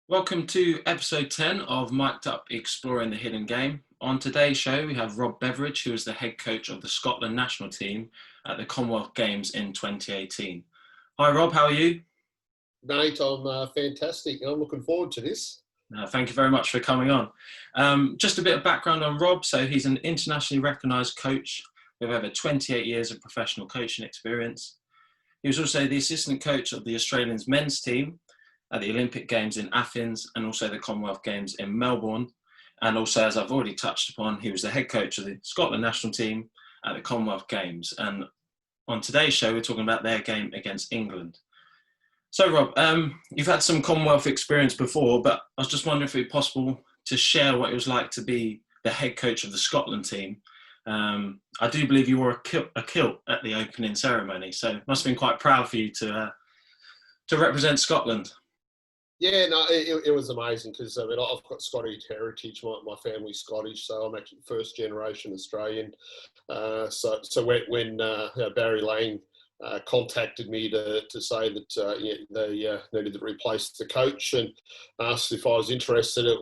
Welcome to episode 10 of MikedUp Exploring the Hidden Game. On today's show, we have Rob Beveridge, who is the head coach of the Scotland national team at the Commonwealth Games in 2018. Hi, Rob, how are you? Nate, I'm fantastic. I'm looking forward to this. Thank you very much for coming on. Just a bit of background on Rob. So he's an internationally recognised coach with over 28 years of professional coaching experience. He was also the assistant coach of the Australians men's team at the Olympic Games in Athens and also the Commonwealth Games in Melbourne. And also, as I've already touched upon, he was the head coach of the Scotland national team at the Commonwealth Games. And on today's show, we're talking about their game against England. So, Rob, you've had some Commonwealth experience before, but I was just wondering if it was possible to share what it was like to be the head coach of the Scotland team. I do believe you wore a kilt at the opening ceremony, so it must have been quite proud for you to represent Scotland. Yeah, no, it was amazing because I've got Scottish heritage. My family's Scottish, so I'm actually first generation Australian. So when Barry Lang contacted me to say that they needed to replace the coach and asked if I was interested, it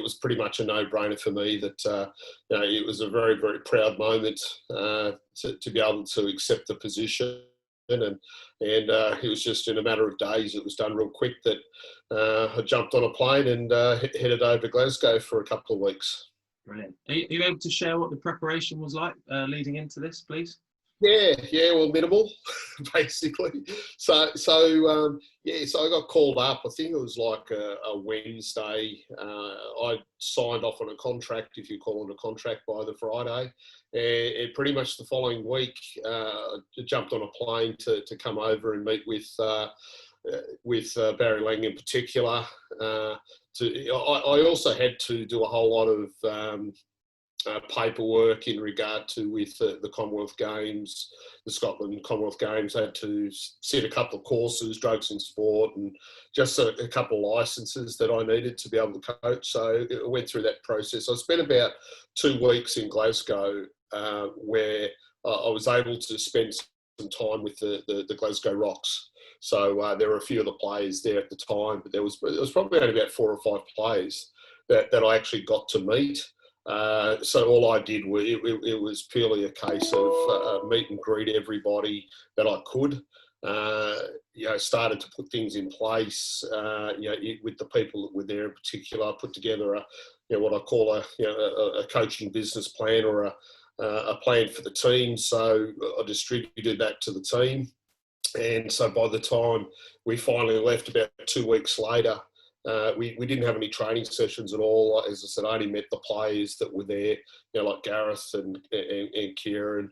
was pretty much a no-brainer for me. That it was a very, very proud moment to be able to accept the position. And it was just in a matter of days. It was done real quick that I jumped on a plane and headed over to Glasgow for a couple of weeks. Brilliant. Are you able to share what the preparation was like leading into this, please? Yeah, well, minimal, basically. So I got called up. I think it was like a Wednesday. I signed off on a contract, if you call it a contract, by the Friday. And pretty much the following week, I jumped on a plane to come over and meet with Barry Lang in particular. I also had to do a whole lot of paperwork in regard to with the Commonwealth Games, the Scotland Commonwealth Games. I had to set a couple of courses, drugs and sport, and just a couple of licenses that I needed to be able to coach. So I went through that process. I spent about 2 weeks in Glasgow where I was able to spend some time with the Glasgow Rocks. So there were a few of the players there at the time, but there was probably only about 4 or 5 players that I actually got to meet. So all I did was it was purely a case of meet and greet everybody that I could. Started to put things in place. With the people that were there in particular, I put together what I call a coaching business plan or a plan for the team. So I distributed that to the team, and so by the time we finally left, about 2 weeks later. We didn't have any training sessions at all. As I said, I only met the players that were there, like Gareth and Kieran,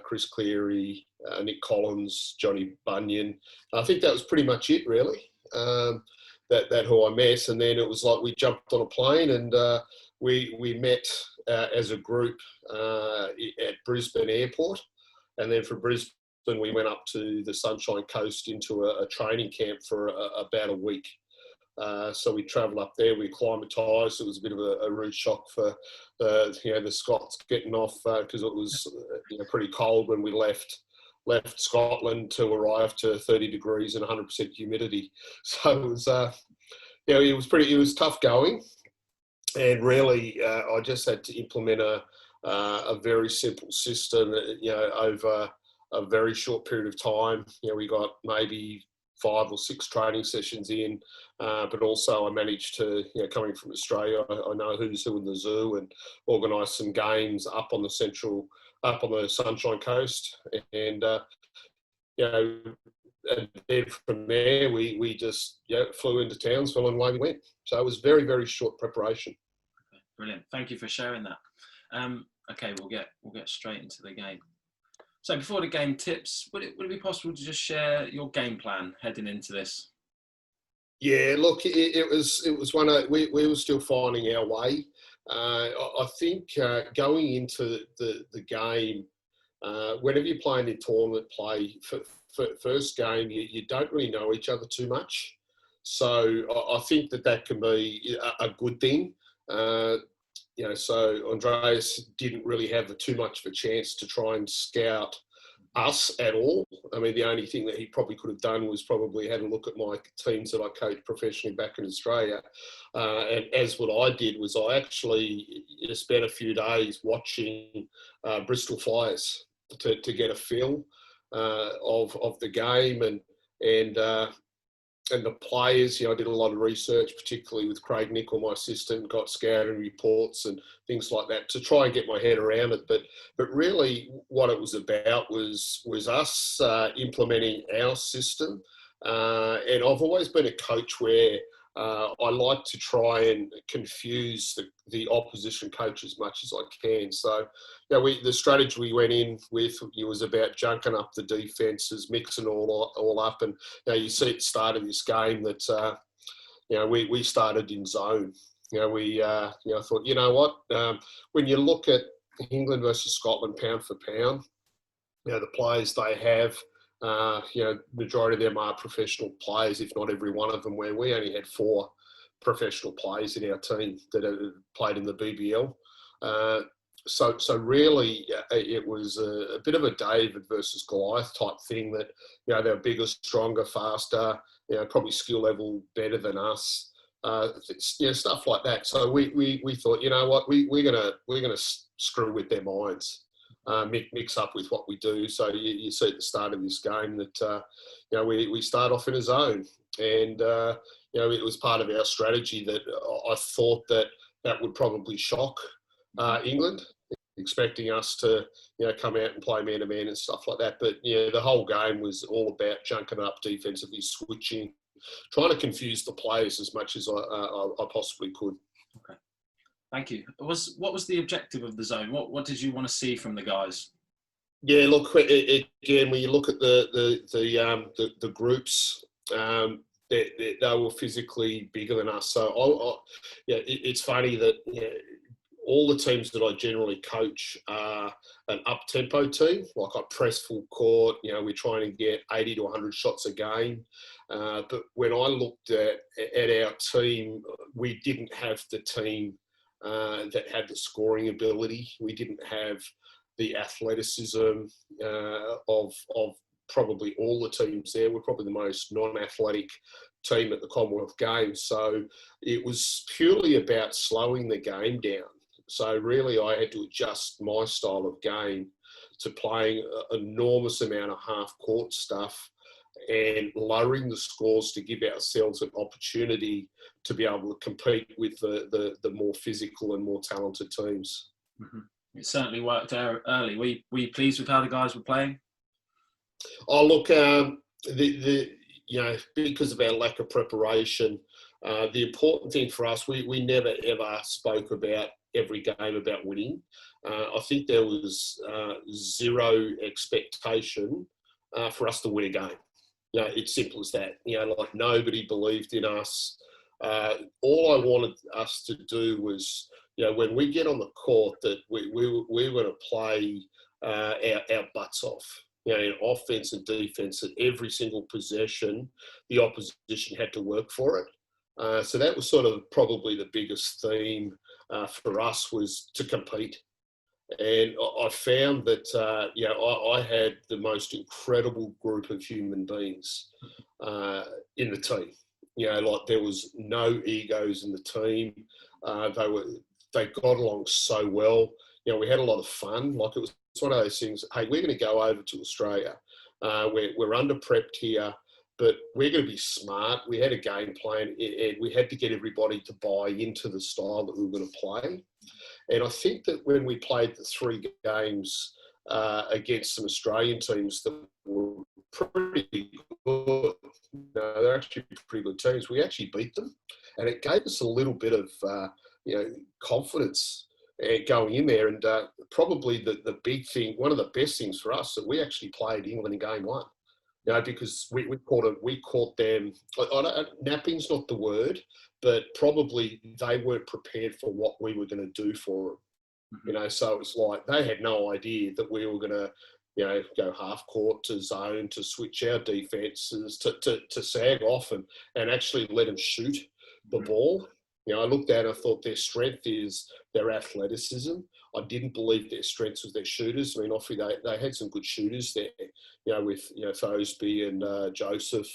Chris Cleary, Nick Collins, Johnny Bunyan. I think that was pretty much it, really. That who I met, and then it was like we jumped on a plane and we met as a group at Brisbane Airport, and then from Brisbane we went up to the Sunshine Coast into a training camp for about a week. So we travelled up there, we acclimatised. It was a bit of a rude shock for the Scots getting off because it was pretty cold when we left Scotland to arrive to 30 degrees and 100% humidity. So it was it was tough going, and really I just had to implement a very simple system over a very short period of time. We got maybe 5 or 6 training sessions in, but also I managed to, coming from Australia, I know who's who in the zoo, and organise some games up on the Sunshine Coast, and and then from there we just flew into Townsville and away we went. So it was very, very short preparation. Okay, brilliant. Thank you for sharing that. Okay, we'll get straight into the game. So before the game tips, would it be possible to just share your game plan heading into this? Yeah, look, it was one of we were still finding our way. I think going into the game, whenever you're playing in tournament play, for first game, you don't really know each other too much. So I think that can be a good thing. So Andreas didn't really have too much of a chance to try and scout us at all. I mean, the only thing that he probably could have done was probably had a look at my teams that I coached professionally back in Australia. And as what I did was I actually spent a few days watching Bristol Flyers to get a feel of the game and the players. I did a lot of research, particularly with Craig Nichol, my assistant, got scouting reports and things like that to try and get my head around it. But really, what it was about was us implementing our system. And I've always been a coach where I like to try and confuse the opposition coach as much as I can. So, the strategy we went in with was about junking up the defences, mixing all up, and you see at the start of this game that we started in zone. I thought, what, when you look at England versus Scotland pound for pound, the players they have. Majority of them are professional players, if not every one of them, where we only had 4 professional players in our team that have played in the BBL. So really, it was a bit of a David versus Goliath type thing that, they're bigger, stronger, faster, probably skill level better than us. Stuff like that. So we thought, what, we're gonna screw with their minds. Mix up with what we do. So you see at the start of this game that we start off in a zone, and it was part of our strategy that I thought that would probably shock England, expecting us to come out and play man to man and stuff like that. But the whole game was all about junking up defensively, switching, trying to confuse the players as much as I possibly could. Okay. Thank you. What was the objective of the zone? What did you want to see from the guys? Yeah, look, again, when you look at the groups, they were physically bigger than us. So it's funny that all the teams that I generally coach are an up-tempo team. Like I press full court. We're trying to get 80 to 100 shots a game. But when I looked at our team, we didn't have the team that had the scoring ability. We didn't have the athleticism of probably all the teams there. We're probably the most non-athletic team at the Commonwealth Games. So it was purely about slowing the game down. So really I had to adjust my style of game to playing an enormous amount of half-court stuff and lowering the scores to give ourselves an opportunity to be able to compete with the more physical and more talented teams. Mm-hmm. It certainly worked early. Were you pleased with how the guys were playing? Oh, look, because of our lack of preparation, the important thing for us, we never ever spoke about every game about winning. I think there was zero expectation for us to win a game. It's simple as that. Like nobody believed in us. All I wanted us to do was, when we get on the court, that we were going to play our butts off. In offense and defense, at every single possession, the opposition had to work for it. So that was sort of probably the biggest theme for us, was to compete. And I found that, I had the most incredible group of human beings in the team. Like there was no egos in the team. They got along so well. We had a lot of fun. Like it's one of those things, hey, we're going to go over to Australia. We're under-prepped here, but we're going to be smart. We had a game plan, and we had to get everybody to buy into the style that we were going to play. And I think that when we played the 3 games against some Australian teams that were pretty good, they're actually pretty good teams, we actually beat them. And it gave us a little bit of, confidence going in there. And probably the big thing, one of the best things for us, that we actually played England in game 1. Because we caught them. Napping's not the word, but probably they weren't prepared for what we were going to do for them. Mm-hmm. So it was like they had no idea that we were going to, go half court to zone, to switch our defences, to sag off and actually let them shoot the ball. I looked at it, I thought their strength is their athleticism. I didn't believe their strengths was their shooters. I mean, obviously they had some good shooters there, with Fosby and Joseph,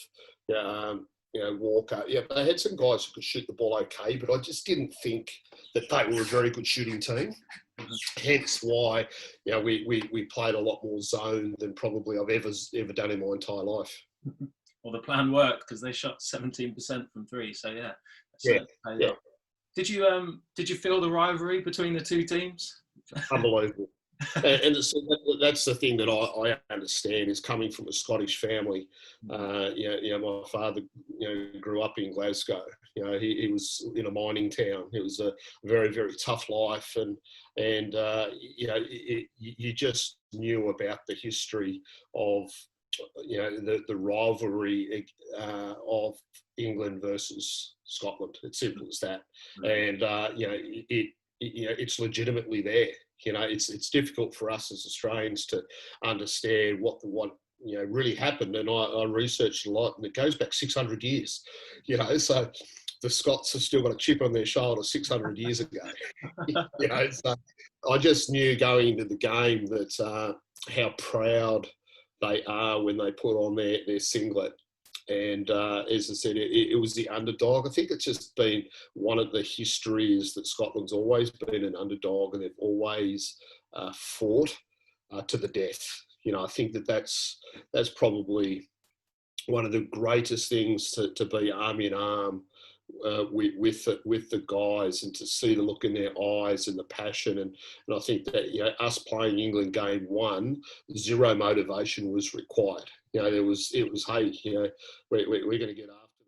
Walker. Yeah, they had some guys who could shoot the ball okay, but I just didn't think that they were a very good shooting team. Hence why, we played a lot more zone than probably I've ever done in my entire life. Well, the plan worked because they shot 17% from three. So yeah, paid off. Did you feel the rivalry between the two teams? Unbelievable. And so that's the thing that I understand is coming from a Scottish family. My father, grew up in Glasgow. He was in a mining town. It was a very, very tough life, and you just knew about the history of the rivalry of England versus Scotland. It's simple as that, and it's legitimately there. It's difficult for us as Australians to understand what really happened. And I researched a lot, and it goes back 600 years. So the Scots have still got a chip on their shoulder 600 years ago. So I just knew going into the game that how proud they are when they put on their singlet. And as I said, it was the underdog. I think it's just been one of the histories that Scotland's always been an underdog, and they've always fought to the death. I think that's probably one of the greatest things to be arm in arm with the guys, and to see the look in their eyes and the passion. And I think that us playing England game one, zero motivation was required. It was hey, we're going to get after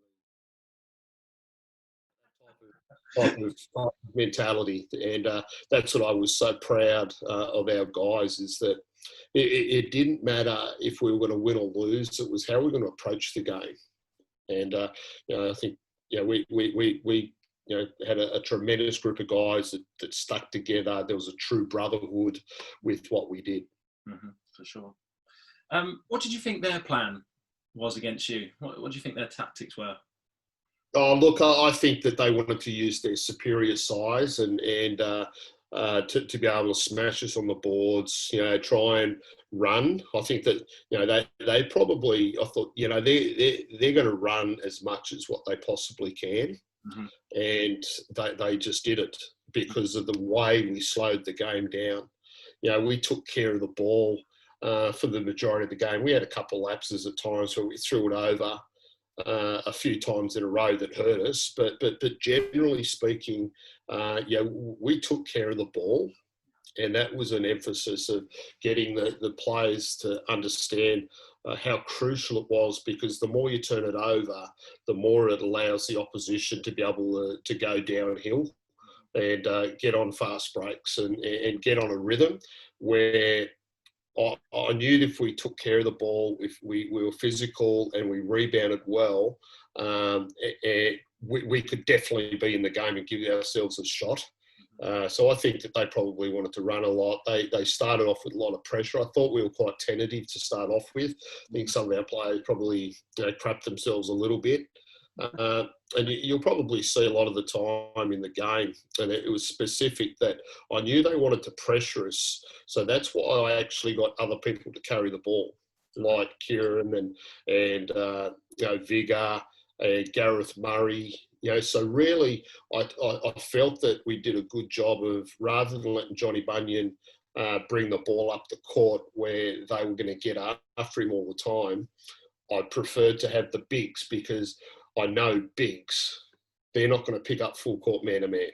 them. Type of mentality, and that's what I was so proud of our guys, is that it didn't matter if we were going to win or lose. It was how we're going to approach the game. And I think we had a tremendous group of guys that stuck together. There was a true brotherhood with what we did. For sure. What did you think their plan was against you? What do you think their tactics were? Oh, look, I think that they wanted to use their superior size and to be able to smash us on the boards, try and run. I think that, they probably, I thought, they're going to run as much as what they possibly can. And they just did it because of the way we slowed the game down. We took care of the ball for the majority of the game. We had a couple of lapses at times where we threw it over a few times in a row that hurt us, but generally speaking, we took care of the ball, and that was an emphasis of getting the players to understand how crucial it was, because the more you turn it over, the more it allows the opposition to be able to go downhill and get on fast breaks and get on a rhythm where I knew that if we took care of the ball, if we were physical and we rebounded well, we could definitely be in the game and give ourselves a shot. So I think that they probably wanted to run a lot. They started off with a lot of pressure. I thought we were quite tentative to start off with. I think some of our players probably crapped themselves a little bit. And you'll probably see a lot of the time in the game, and it was specific that I knew they wanted to pressure us. So that's why I actually got other people to carry the ball, like Kieran and Vigor and Gareth Murray. So really, I felt that we did a good job of, rather than letting Johnny Bunyan bring the ball up the court where they were going to get after him all the time, I preferred to have the bigs, because I know bigs, they're not going to pick up full court man-to-man.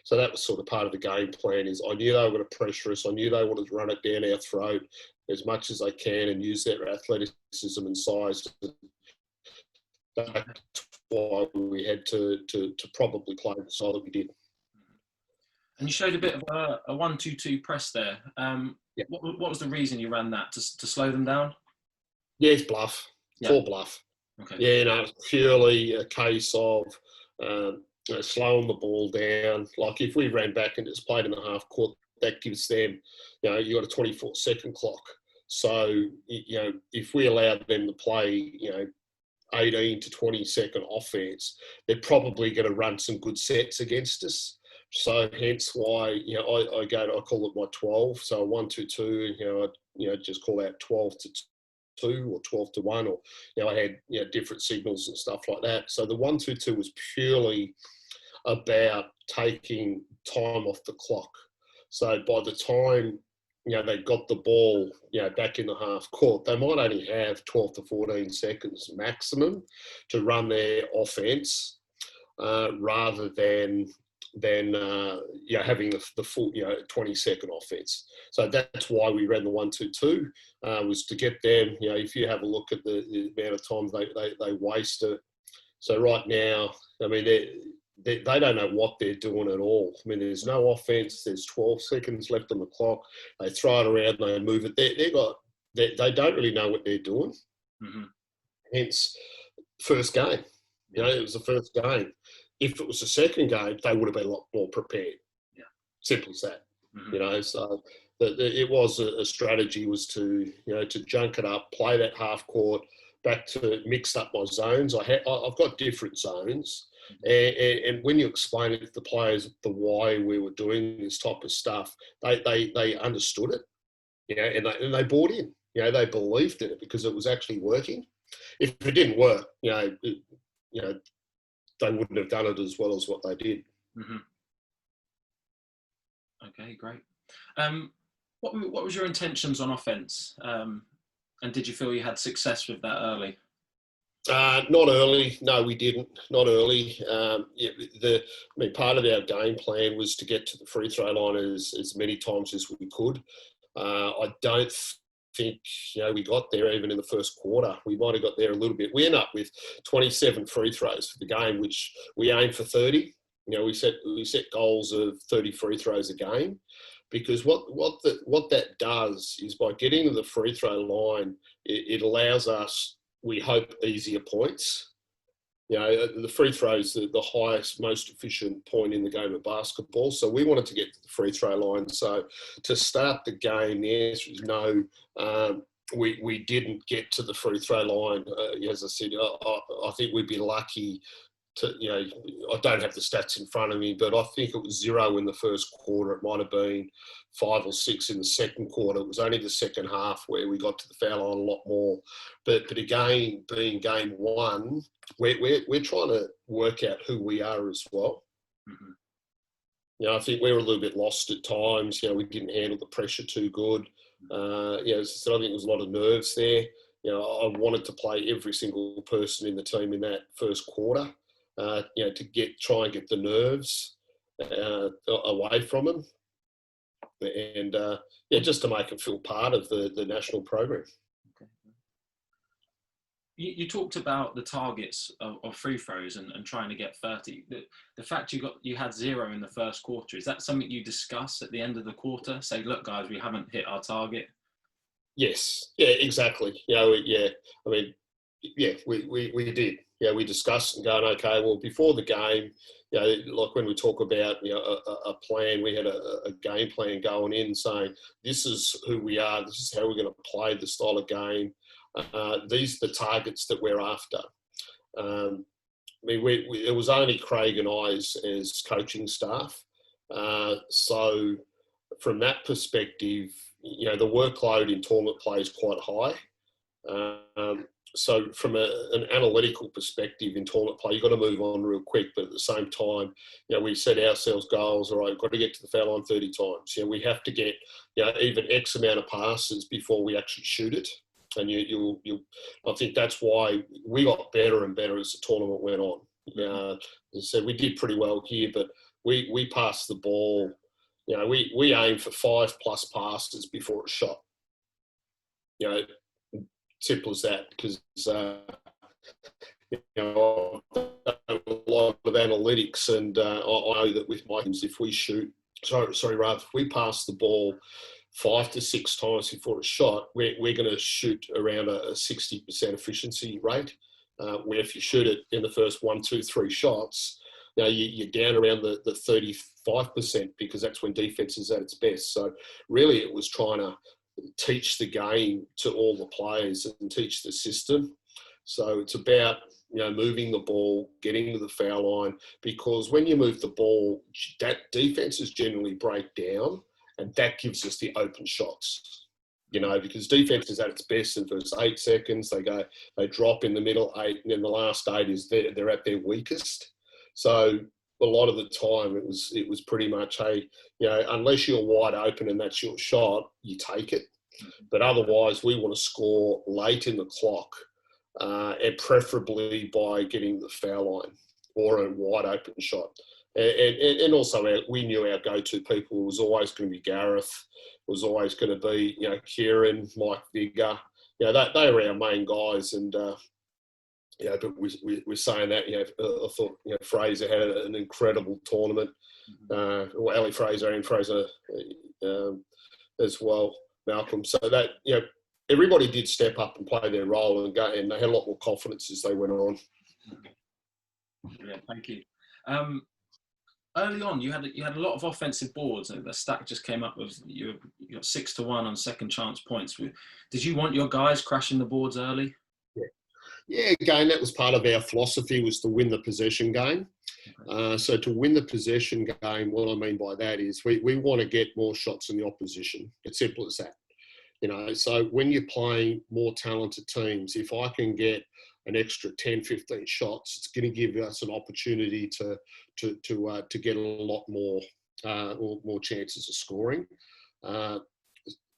So that was sort of part of the game plan, is I knew they were going to pressure us. I knew they wanted to run it down our throat as much as they can and use their athleticism and size. That's why we had to probably play the style that we did. And you showed a bit of a 1-2-2 press there. What was the reason you ran that? To slow them down? Yeah, it's bluff. Full bluff. Okay. Yeah, it's purely a case of slowing the ball down. Like if we ran back and just played in the half court, that gives them, you got a 24-second clock. So, if we allowed them to play, 18 to 20-second offense, they're probably going to run some good sets against us. So hence why, I call it my 12. So 1-2-2, just call out 12-2 or 12-1, or, I had, different signals and stuff like that. So the 1-2-2 was purely about taking time off the clock. So by the time, they got the ball, back in the half court, they might only have 12 to 14 seconds maximum to run their offense, rather than having the full 20-second offense. So that's why we ran the 1-2-2, was to get them. If you have a look at the amount of time they wasted. So right now, I mean, they don't know what they're doing at all. I mean, there's no offense. There's 12 seconds left on the clock. They throw it around. They move it. They don't really know what they're doing. Mm-hmm. Hence, first game. It was the first game. If it was the second game, they would have been a lot more prepared. Yeah. Simple as that. Mm-hmm. So it was a strategy, was to junk it up, play that half court, back to mix up my zones. I've got different zones. And when you explain it to the players the why we were doing this type of stuff, they understood it, and they bought in. They believed in it because it was actually working. If it didn't work, they wouldn't have done it as well as what they did. Mm-hmm. Okay, great. What was your intentions on offense? And did you feel you had success with that early? Not early. No, we didn't. Not early. Part of our game plan was to get to the free throw line as many times as we could. I don't think we got there even in the first quarter. We might have got there a little bit. We ended up with 27 free throws for the game, which we aimed for 30. We set goals of 30 free throws a game, because what that does is, by getting to the free throw line, it allows us, we hope, easier points. The free throw is the highest, most efficient point in the game of basketball. So we wanted to get to the free throw line. So to start the game, the answer is no. We didn't get to the free throw line. As I said, I think we'd be lucky to, I don't have the stats in front of me, but I think it was 0 in the first quarter. It might have been 5 or 6 in the second quarter. It was only the second half where we got to the foul line a lot more. But again, being game one, we're trying to work out who we are as well. Mm-hmm. I think we were a little bit lost at times. We didn't handle the pressure too good. So I think there was a lot of nerves there. I wanted to play every single person in the team in that first quarter. To try and get the nerves away from them, and just to make them feel part of the national program. Okay. You talked about the targets of free throws and trying to get 30. The fact you had 0 in the first quarter, is that something you discuss at the end of the quarter? Say, look, guys, we haven't hit our target. Yes. Yeah. Exactly. We did. We discussed and going, okay, well, before the game, like when we talk about, a plan, we had a game plan going in, saying, this is who we are, this is how we're going to play the style of game. These are the targets that we're after. It was only Craig and I as coaching staff. So from that perspective, the workload in tournament play is quite high. So from an analytical perspective in tournament play, you've got to move on real quick. But at the same time, we set ourselves goals. All right, we've got to get to the foul line 30 times. We have to get even X amount of passes before we actually shoot it. And I think that's why we got better and better as the tournament went on. As I said, we did pretty well here, but we passed the ball. We aimed for 5+ passes before a shot. Simple as that, because a lot of analytics, and I know that with my teams, if we if we pass the ball 5 to 6 times before a shot, we're going to shoot around a 60% efficiency rate. Where if you shoot it in the first 1, 2, 3 shots, you're down around the 35%, because that's when defense is at its best. So really, it was trying to teach the game to all the players and teach the system. So it's about moving the ball, getting to the foul line, because when you move the ball, that defenses generally break down, and that gives us the open shots. Because defense is at its best in the first 8 seconds. They drop in the middle 8, and then the last 8 is they're at their weakest. So a lot of the time it was pretty much, hey, unless you're wide open and that's your shot, you take it. But otherwise, we want to score late in the clock, and preferably by getting the foul line or a wide open shot. And also, we knew our go-to people was always going to be Gareth, was always going to be, Kieran, Mike Vigor. They were our main guys. And, but we're saying that, I thought, Fraser had an incredible tournament. Ali Fraser and Fraser as well, Malcolm. So that, everybody did step up and play their role and they had a lot more confidence as they went on. Yeah, thank you. Early on, you had a lot of offensive boards. The stack just came up with you got 6-1 on second chance points. Did you want your guys crashing the boards early? Yeah. Again, that was part of our philosophy, was to win the possession game. So to win the possession game, what I mean by that is we want to get more shots than the opposition. It's simple as that. So when you're playing more talented teams, if I can get an extra 10, 15 shots, it's going to give us an opportunity to get a lot more or more chances of scoring.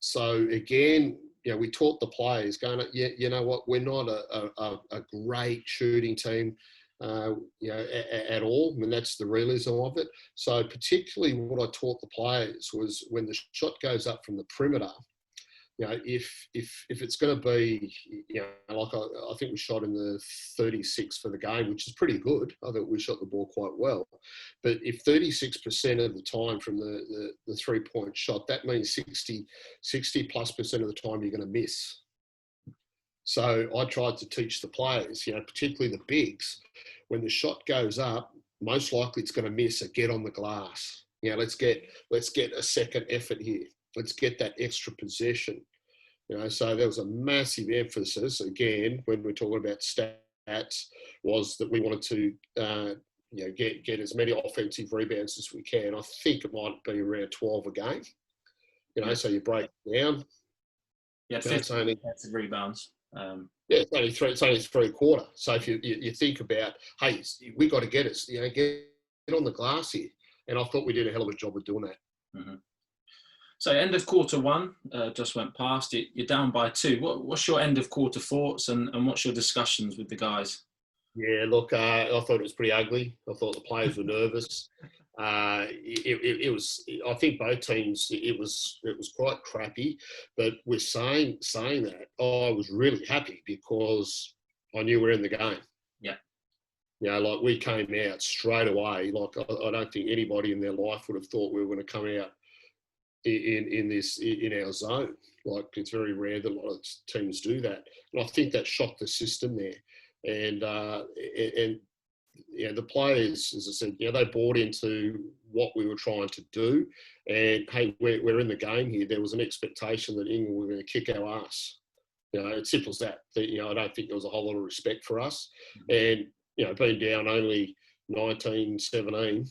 So again, we taught the players going, you know what, we're not a great shooting team, at all. I mean, that's the realism of it. So particularly what I taught the players was when the shot goes up from the perimeter, if it's going to be, like I think we shot in the 36 for the game, which is pretty good. I think we shot the ball quite well. But if 36% of the time from the 3-point shot, that means 60+% of the time you're going to miss. So I tried to teach the players, particularly the bigs, when the shot goes up, most likely it's going to miss a get on the glass. Let's get a second effort here. Let's get that extra possession. So there was a massive emphasis, again, when we're talking about stats, was that we wanted to get as many offensive rebounds as we can. I think it might be around 12 a game. So you break it down. Yeah, 50 offensive rebounds. It's only 3/4. So if you think about, hey, we got to get us, get on the glass here. And I thought we did a hell of a job of doing that. Mm-hmm. So end of quarter one just went past. You're down by 2. What's your end of quarter thoughts and what's your discussions with the guys? Yeah, look, I thought it was pretty ugly. I thought the players were nervous. It was. I think both teams. It was quite crappy. But we're saying that I was really happy because I knew we're in the game. Yeah. Like we came out straight away. Like I don't think anybody in their life would have thought we were going to come out in our zone. Like it's very rare that a lot of teams do that, and I think that shocked the system there. And the players, as I said, they bought into what we were trying to do. And hey, we're in the game here. There was an expectation that England were going to kick our ass. It's simple as that. I don't think there was a whole lot of respect for us. And being down only 19-17,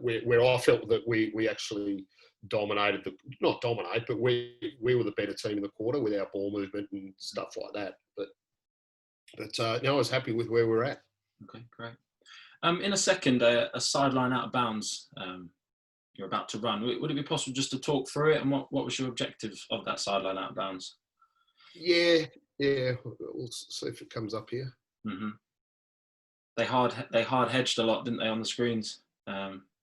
where I felt that we actually dominated not dominate, but we were the better team in the quarter with our ball movement and stuff like that. But I was happy with where we're at. Okay, great. In a second, a sideline out of bounds you're about to run. Would it be possible just to talk through it and what was your objective of that sideline out of bounds? Yeah. We'll see if it comes up here. Mm-hmm. They hard hedged a lot, didn't they, on the screens?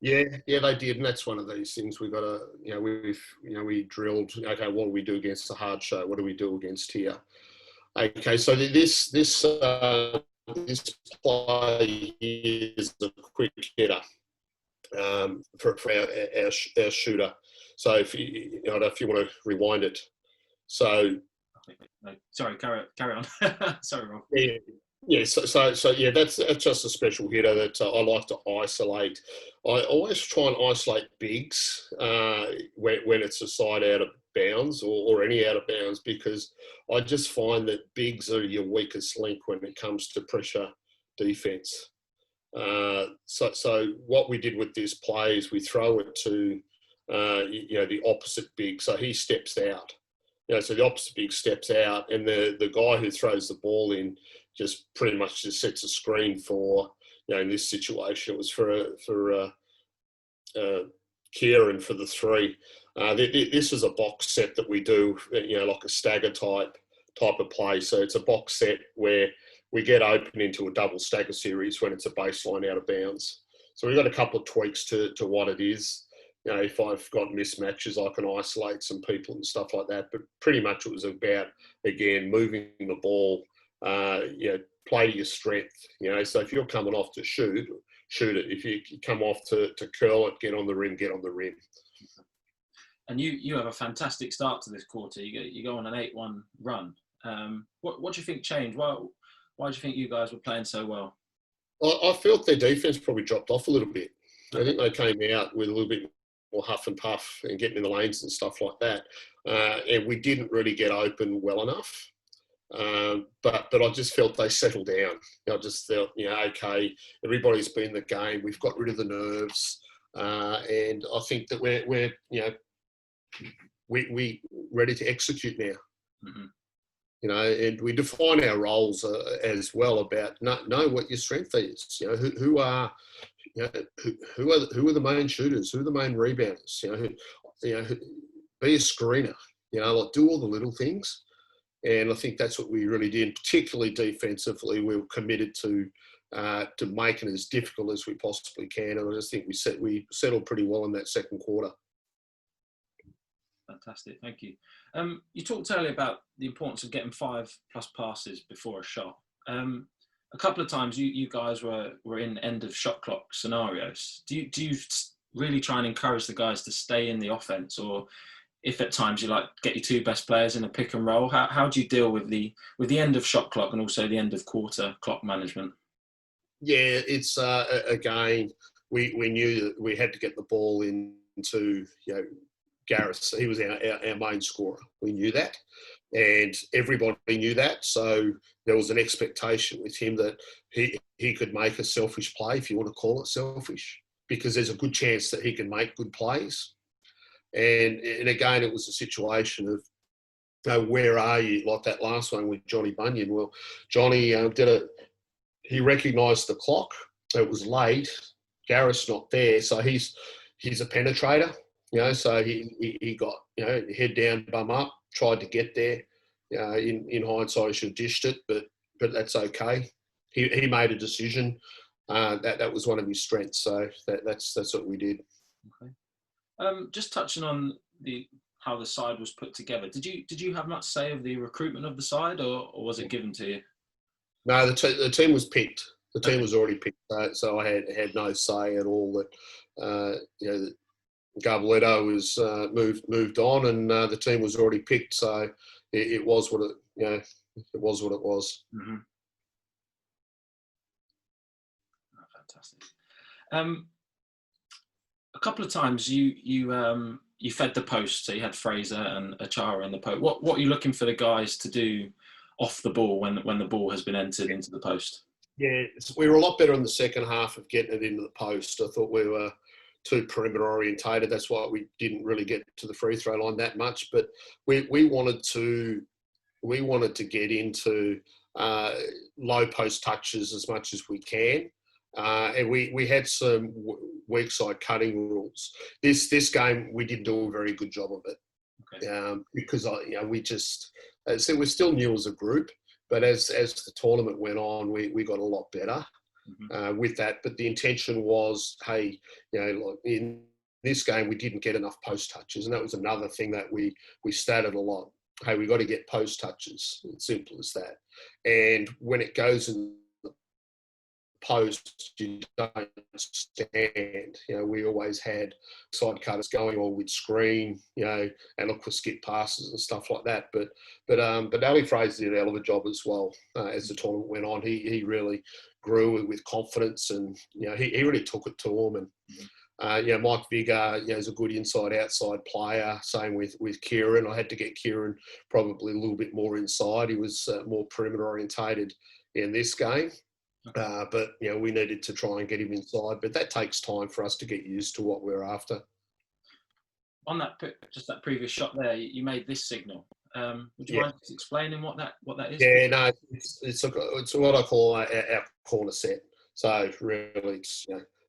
Yeah, they did, and that's one of these things we got to, we drilled. Okay, what do we do against the hard show? What do we do against here? Okay, so this play is a quick hitter for our shooter. So if you want to rewind it. So sorry, carry on. Sorry, Rob. Yeah, so yeah, that's just a special hitter that I like to isolate. I always try and isolate bigs when it's a side out of bounds or any out of bounds, because I just find that bigs are your weakest link when it comes to pressure defence. So what we did with this play is we throw it to the opposite big. So he steps out. So the opposite big steps out, and the guy who throws the ball in just pretty much just sets a screen for, in this situation, it was for Kieran for the three. This is a box set that we do, like a stagger type of play. So it's a box set where we get open into a double stagger series when it's a baseline out of bounds. So we've got a couple of tweaks to what it is. If I've got mismatches, I can isolate some people and stuff like that. But pretty much it was about, again, moving the ball, play to your strength. So if you're coming off to shoot it. If you come off to curl it, get on the rim. And you have a fantastic start to this quarter. You go on an 8-1 run. What do you think changed? Why do you think you guys were playing so well? I felt their defence probably dropped off a little bit. I think they came out with a little bit more huff and puff and getting in the lanes and stuff like that. And we didn't really get open well enough. But I just felt they settled down. I just felt, okay, everybody's been in the game. We've got rid of the nerves. And I think that we're ready to execute now. Mm-hmm. And we define our roles as well about know what your strength is. Who are the main shooters? Who are the main rebounders? Be a screener. Like do all the little things. And I think that's what we really did. Particularly defensively, we were committed to making it as difficult as we possibly can. And I just think we settled pretty well in that second quarter. Fantastic, thank you. You talked earlier about the importance of getting 5+ passes before a shot. A couple of times you guys were in end of shot clock scenarios. Do you really try and encourage the guys to stay in the offense, or if at times you get your 2 best players in a pick and roll, how do you deal with the end of shot clock and also the end of quarter clock management? Yeah, it's again, we knew that we had to get the ball into Gareth. He was our main scorer. We knew that, and everybody knew that. So there was an expectation with him that he could make a selfish play, if you want to call it selfish, because there's a good chance that he can make good plays. And again, it was a situation of where are you? Like that last one with Johnny Bunyan. Well, Johnny he recognised the clock. It was late. Gareth's not there, so he's a penetrator. So he got head down, bum up, tried to get there. In hindsight, he should have dished it, but that's okay. He made a decision. That was one of his strengths. So that's what we did. Okay. Just touching on how the side was put together, did you have much say of the recruitment of the side, or was it given to you? No, the team was picked. The team was already picked, so I had no say at all. That Garboletto was moved on, and the team was already picked. So it was what it was what it was. Mm-hmm. Oh, fantastic. A couple of times you fed the post, so you had Fraser and Achara in the post. What are you looking for the guys to do off the ball when the ball has been entered into the post? Yeah, we were a lot better in the second half of getting it into the post. I thought we were too perimeter orientated. That's why we didn't really get to the free throw line that much. But we wanted to get into low post touches as much as we can. And we had some weak side cutting rules. This game we didn't do a very good job of it. Okay. Because we just so we're still new as a group, but as the tournament went on, we got a lot better with that. But the intention was, hey, like in this game we didn't get enough post touches, and that was another thing that we stated a lot. Hey, we got to get post touches. It's simple as that. And when it goes in post, you don't stand. We always had side cutters going, or we'd screen, and look for skip passes and stuff like that. But Ali Fraser did a hell of a job as well as the tournament went on. He really grew with confidence, and he really took it to him. And Mike Vigor is a good inside-outside player. Same with Kieran. I had to get Kieran probably a little bit more inside. He was more perimeter orientated in this game. But we needed to try and get him inside. But that takes time for us to get used to what we're after. On that, just that previous shot there, you made this signal. Would you mind just explaining what that is? Yeah, no, it's what I call our corner set. So really,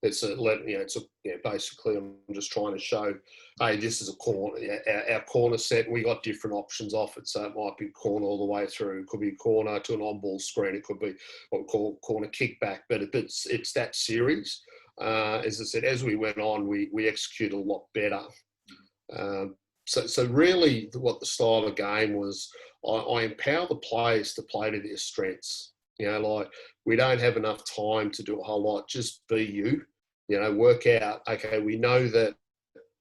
basically, I'm just trying to show, hey, this is a corner, our corner set. And we got different options off it, so it might be corner all the way through. It could be corner to an on-ball screen. It could be what we call corner kickback. But it's that series. As I said, as we went on, we executed a lot better. So really, what the style of game was, I empower the players to play to their strengths. Like, we don't have enough time to do a whole lot. Just be you. Work out. Okay, we know that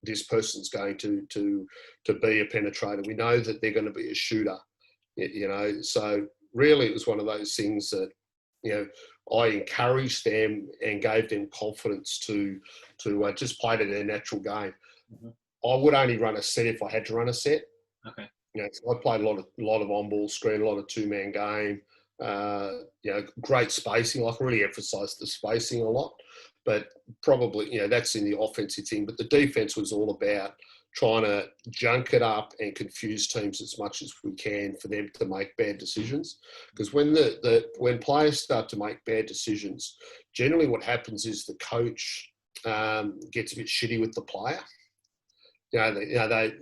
this person's going to be a penetrator. We know that they're going to be a shooter. So really, it was one of those things that I encouraged them and gave them confidence to just play to their natural game. Mm-hmm. I would only run a set if I had to run a set. Okay. So I played a lot of on-ball screen, a lot of two-man game. Great spacing. I really emphasised the spacing a lot, but probably that's in the offensive thing. But the defence was all about trying to junk it up and confuse teams as much as we can for them to make bad decisions. Because when when players start to make bad decisions, generally what happens is the coach gets a bit shitty with the player. They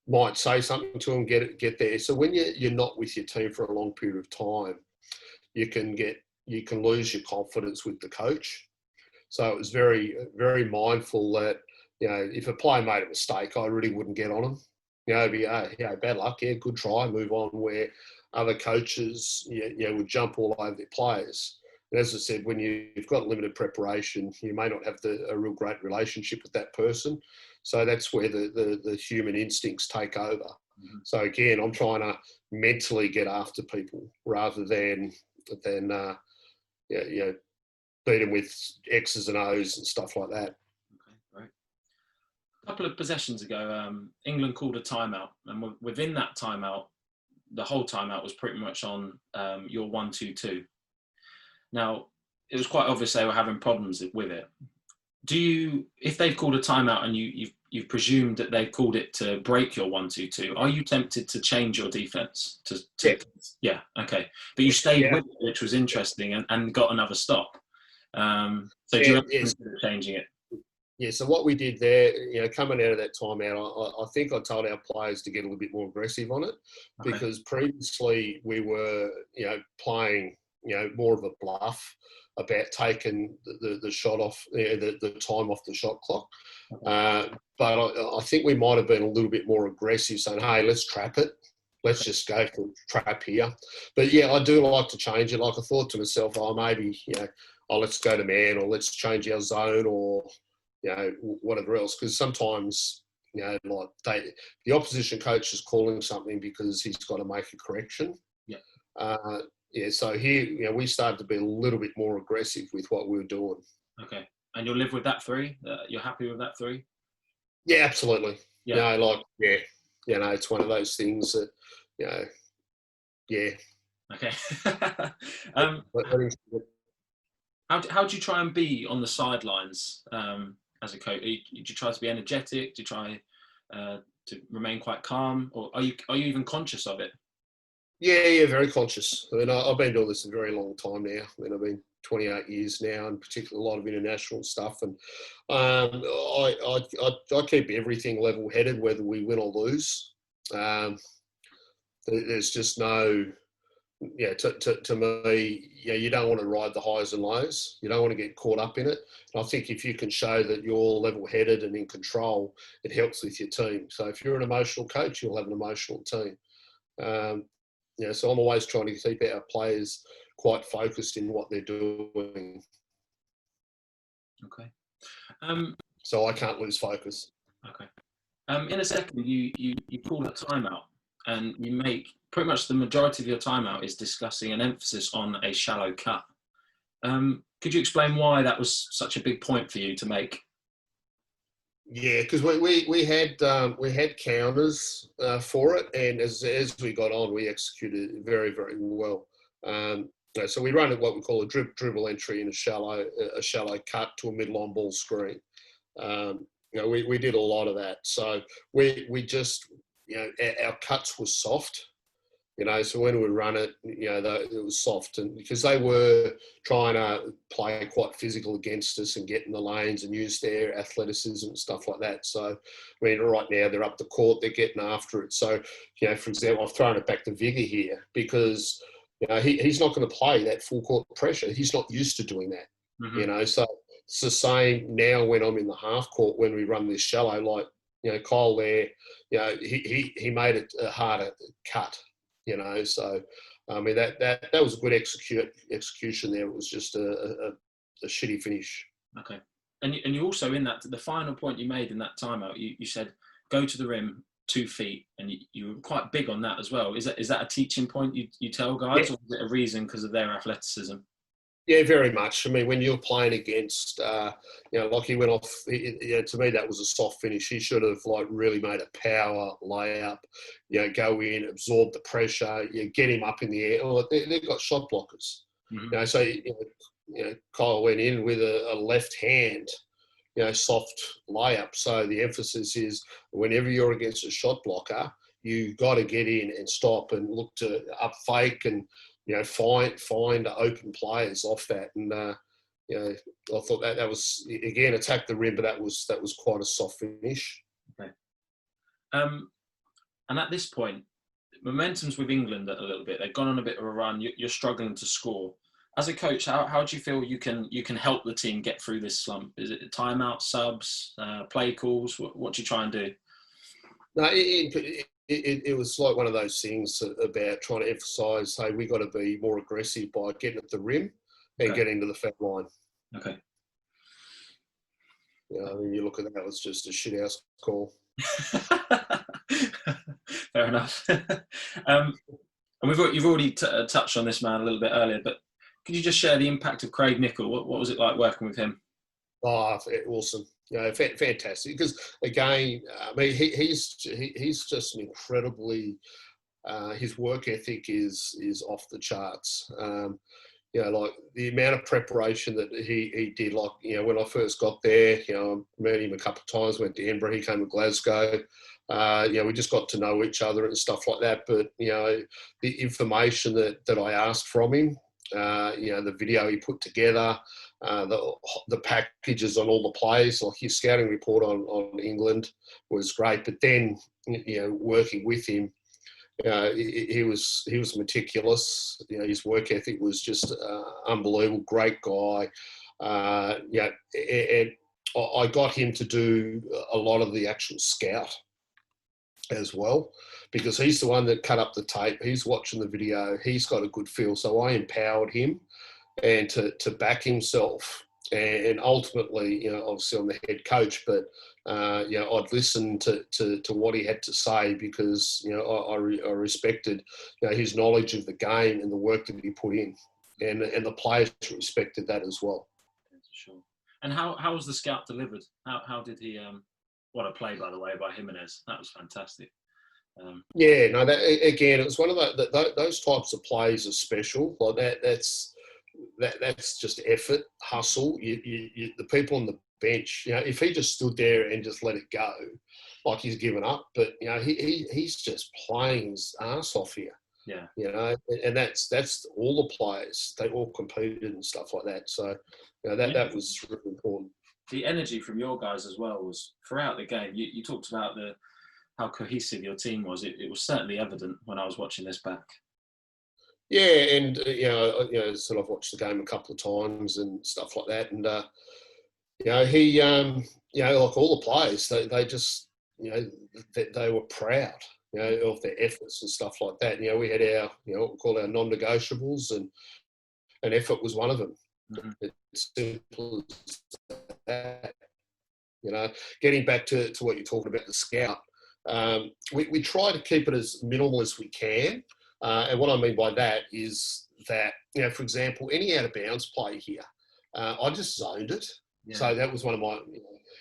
might say something to them, get there. So when you're not with your team for a long period of time, you can lose your confidence with the coach. So it was very, very mindful that if a player made a mistake, I really wouldn't get on them. It'd be bad luck, good try, move on. Where other coaches would jump all over their players. And as I said, when you've got limited preparation, you may not have a real great relationship with that person. So that's where the human instincts take over. Mm-hmm. So again, I'm trying to mentally get after people rather than beat them with X's and O's and stuff like that. Okay, great. A couple of possessions ago, England called a timeout, and within that timeout, the whole timeout was pretty much on your 1-2-2. Now, it was quite obvious they were having problems with it. If they've called a timeout and you've presumed that they've called it to break your 1-2-2, are you tempted to change your defence? Yeah, okay. But you stayed with it, which was interesting, and got another stop. So do you consider changing it? Yeah, so what we did there, coming out of that timeout, I think I told our players to get a little bit more aggressive on it, because previously we were, playing, more of a bluff about taking the shot off, the time off the shot clock. But I think we might have been a little bit more aggressive, saying, hey, let's trap it. Let's just go for trap here. But yeah, I do like to change it. Like, I thought to myself, maybe, let's go to man, or let's change our zone, or, whatever else. Because sometimes, the opposition coach is calling something because he's got to make a correction. Yeah. So here, we started to be a little bit more aggressive with what we were doing. Okay. And you'll live with that 3? You're happy with that 3? Yeah, absolutely. Yeah. It's one of those things that, yeah. Okay. How do you try and be on the sidelines as a coach? Do you try to be energetic? Do you try to remain quite calm? Or are you even conscious of it? Yeah, very conscious. I mean, I've been doing this a very long time now. I've been 28 years now, and particularly a lot of international stuff. And I keep everything level-headed, whether we win or lose. There's just no, to me, you don't want to ride the highs and lows. You don't want to get caught up in it. And I think if you can show that you're level-headed and in control, it helps with your team. So if you're an emotional coach, you'll have an emotional team. So I'm always trying to keep our players quite focused in what they're doing. Okay. So I can't lose focus. Okay. In a second, you pull that timeout, and you make pretty much the majority of your timeout is discussing an emphasis on a shallow cut. Could you explain why that was such a big point for you to make? Yeah, because we had counters for it, and as we got on, we executed it very, very well. So we run what we call a dribble entry in a shallow cut to a midline ball screen. We did a lot of that. So we just, our cuts were soft. So when we run it, it was soft, and because they were trying to play quite physical against us and get in the lanes and use their athleticism and stuff like that. So, right now they're up the court, they're getting after it. So, for example, I've thrown it back to Vigor here because, he's not going to play that full court pressure. He's not used to doing that, So it's the same now when I'm in the half court, when we run this shallow, like, Kyle there, he made it a harder cut. So that was a good execution there. It was just a shitty finish. Okay, and you also, in that, the final point you made in that timeout, you said go to the rim 2 feet, and you were quite big on that as well. Is that a teaching point you tell guys, or is it a reason because of their athleticism? Yeah, very much. I mean, when you're playing against, like he went off, to me that was a soft finish. He should have really made a power layup, go in, absorb the pressure, get him up in the air. Oh, they've got shot blockers. So Kyle went in with a left hand, soft layup. So the emphasis is whenever you're against a shot blocker, you got to get in and stop and look to up fake and find open players off that. And I thought that was, again, attack the rim, but that was quite a soft finish. Okay. And at this point, momentum's with England a little bit. They've gone on a bit of a run. You're struggling to score. As a coach, how do you feel you can help the team get through this slump? Is it timeout, subs, play calls? What do you try and do? No, it was like one of those things about trying to emphasise, hey, we got to be more aggressive by getting at the rim and getting to the foul line. Okay. You look at that, it was just a shithouse call. Fair enough. And you've already touched on this man a little bit earlier, but could you just share the impact of Craig Nicol? What was it like working with him? Oh, awesome. Fantastic. Because again, I mean, he's just an incredibly, his work ethic is off the charts. Like the amount of preparation that he did, when I first got there, I met him a couple of times, went to Edinburgh, he came to Glasgow. We just got to know each other and stuff like that. But, the information that I asked from him, the video he put together, the packages on all the players, like his scouting report on England was great. But then, working with him, he was meticulous. His work ethic was just unbelievable. Great guy. And I got him to do a lot of the actual scout as well, because he's the one that cut up the tape. He's watching the video. He's got a good feel. So I empowered him and to back himself. And ultimately, obviously I'm the head coach, but, I'd listen to what he had to say, because, I respected, his knowledge of the game and the work that he put in, and the players respected that as well. Sure. And how was the scout delivered? How did he, what a play, by the way, by Jimenez. That was fantastic. Again, it was one of those types of plays are special. Like that's just effort, hustle. The people on the bench, if he just stood there and just let it go, like he's given up, but he's just playing his ass off here. Yeah. And that's all the players. They all competed and stuff like that. So that was really important. The energy from your guys as well was throughout the game. You talked about how cohesive your team was. It was certainly evident when I was watching this back. Yeah, and sort of watched the game a couple of times and stuff like that, and he, like all the players, they just, they were proud, of their efforts and stuff like that. We had our, what we call our non-negotiables, and effort was one of them. Mm-hmm. It's simple as that. Getting back to what you're talking about, the scout, we try to keep it as minimal as we can. And what I mean by that is that, for example, any out of bounds play here, I just zoned it. Yeah. So that was one of my,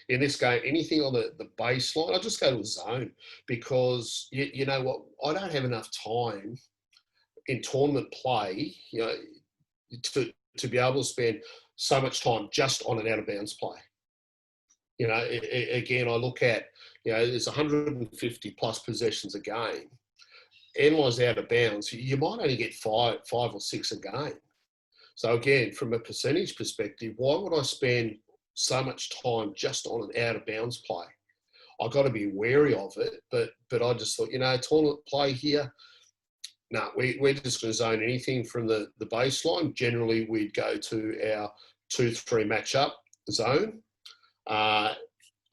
in this game, anything on the baseline, I just go to a zone, because you know what, I don't have enough time in tournament play, to be able to spend so much time just on an out of bounds play. You know, again, I look at, you know, there's 150 plus possessions a game. Analyse out of bounds, you might only get five or six a game. So again, from a percentage perspective, why would I spend so much time just on an out of bounds play? I've got to be wary of it, but I just thought, you know, tournament play here, no, we're just going to zone anything from the baseline. Generally, we'd go to our 2-3 matchup zone.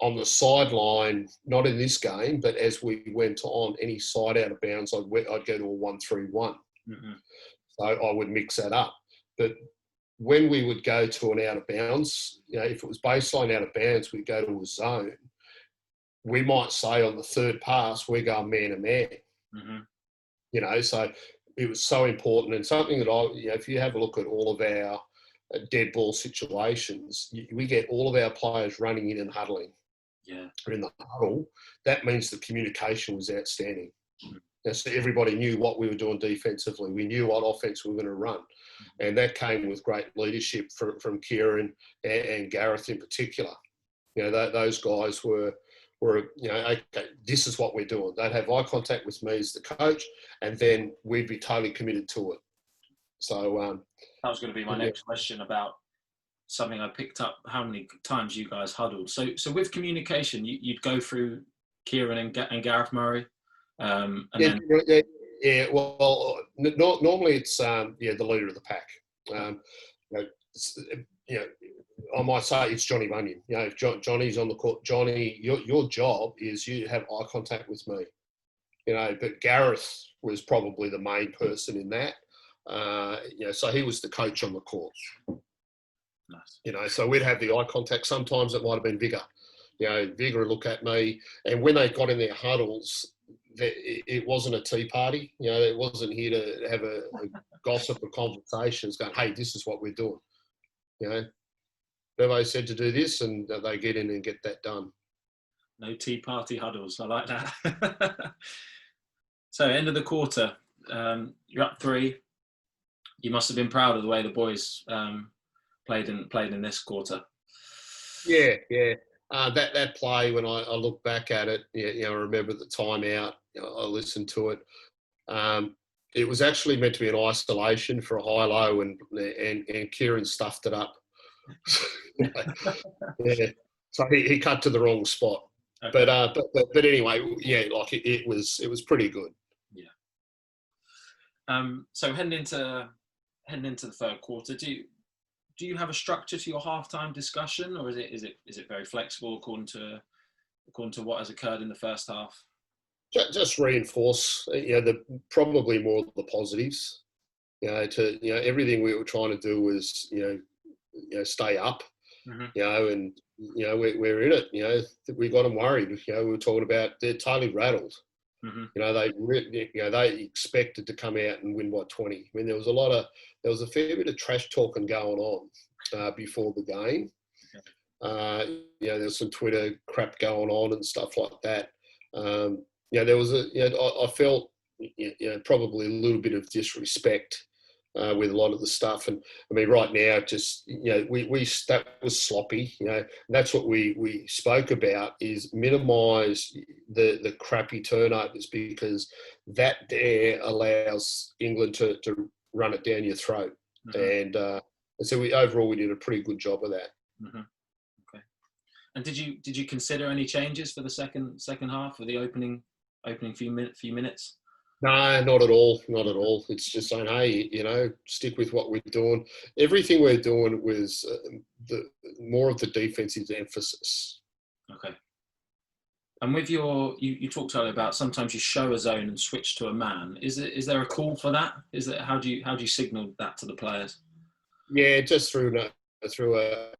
On the sideline, not in this game, but as we went on any side out of bounds, I'd go to a 1-3-1. Mm-hmm. So I would mix that up. But when we would go to an out of bounds, you know, if it was baseline out of bounds, we'd go to a zone. We might say on the third pass, we're going man to man. Mm-hmm. You know, so it was so important, and something that you know, if you have a look at all of our dead ball situations, we get all of our players running in and huddling. Yeah. In the huddle, that means the communication was outstanding. So everybody knew what we were doing defensively. We knew what offense we were going to run. And that came with great leadership from Kieran and Gareth in particular. You know, those guys were, you know, okay, this is what we're doing. They'd have eye contact with me as the coach, and then we'd be totally committed to it. So that was going to be my next question about something I picked up, how many times you guys huddled. So with communication, you'd go through Kieran and Gareth Murray. Well, normally it's the leader of the pack. You know, I might say it's Johnny Bunyan. You know, if Johnny's on the court, Johnny, your job is you have eye contact with me. You know, but Gareth was probably the main person in that. You know, so he was the coach on the court. Nice. You know, so we'd have the eye contact. Sometimes it might have been Vigor. You know, Vigor would look at me, and when they got in their huddles, it wasn't a tea party. You know, it wasn't here to have a gossip or conversations going, hey, this is what we're doing. You know, Bevo said to do this, and they get in and get that done. No tea party huddles. I like that. So, end of the quarter, you're up 3. You must have been proud of the way the boys played in this quarter. Yeah. That play, when I look back at it, you know, I remember the timeout. You know, I listened to it. It was actually meant to be an isolation for a high-low, and Kieran stuffed it up. Yeah, so he cut to the wrong spot. Okay. But anyway, yeah, like it was pretty good. Yeah. So heading into the third quarter, do you have a structure to your halftime discussion, or is it very flexible according to what has occurred in the first half? Just reinforce, you know, probably more of the positives. You know, everything we were trying to do was, you know, stay up. Mm-hmm. You know, and you know we're in it. You know, we got them worried. You know, we were talking about they're totally rattled. Mm-hmm. You know, they expected to come out and win by 20. I mean, there was a fair bit of trash talking going on before the game. Okay. You know, there's some Twitter crap going on and stuff like that. You know, there was I felt, you know, probably a little bit of disrespect with a lot of the stuff. And I mean, right now, just, you know, that was sloppy, you know, and that's what we spoke about, is minimise the crappy turnovers, because that there allows England to run it down your throat. Mm-hmm. And so we did a pretty good job of that. Mm-hmm. Okay. And did you consider any changes for the second half, or the opening few minutes? No, not at all. Not at all. It's just saying, hey, you know, stick with what we're doing. Everything we're doing was more of the defensive emphasis. Okay. And with you talked earlier about sometimes you show a zone and switch to a man. Is there a call for that? How do you signal that to the players? Yeah, just through a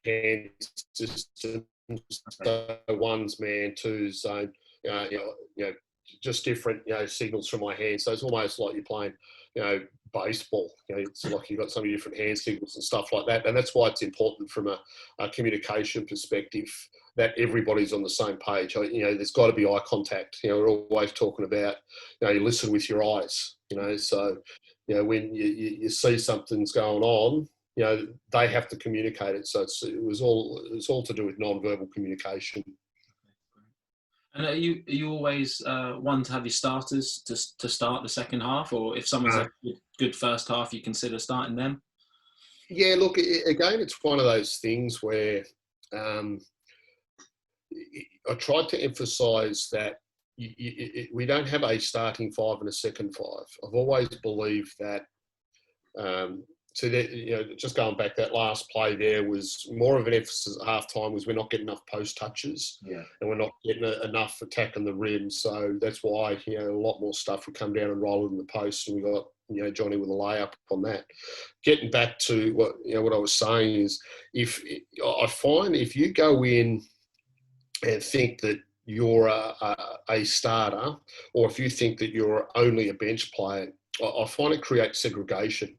hand system. Okay. So one's man, two's zone. You know, just different, you know, signals from my hand. So it's almost like you're playing, you know, baseball. It's like you've got so many different hand signals and stuff like that. And that's why it's important from a communication perspective that everybody's on the same page. There's got to be eye contact. We're always talking about, you listen with your eyes, so, when you see something's going on, they have to communicate it. So it was all to do with non-verbal communication. And are you always one to have your starters to start the second half, or if someone's had a good first half, you consider starting them? Yeah, look, again, it's one of those things where I tried to emphasise that we don't have a starting five and a second five. I've always believed that. So that, just going back, that last play there was more of an emphasis at halftime was we're not getting enough post touches, and we're not getting enough attack on the rim. So that's why a lot more stuff would come down and roll in the post, and we got Johnny with a layup on that. Getting back to what what I was saying is, I find if you go in and think that you're a starter, or if you think that you're only a bench player, I find it creates segregation.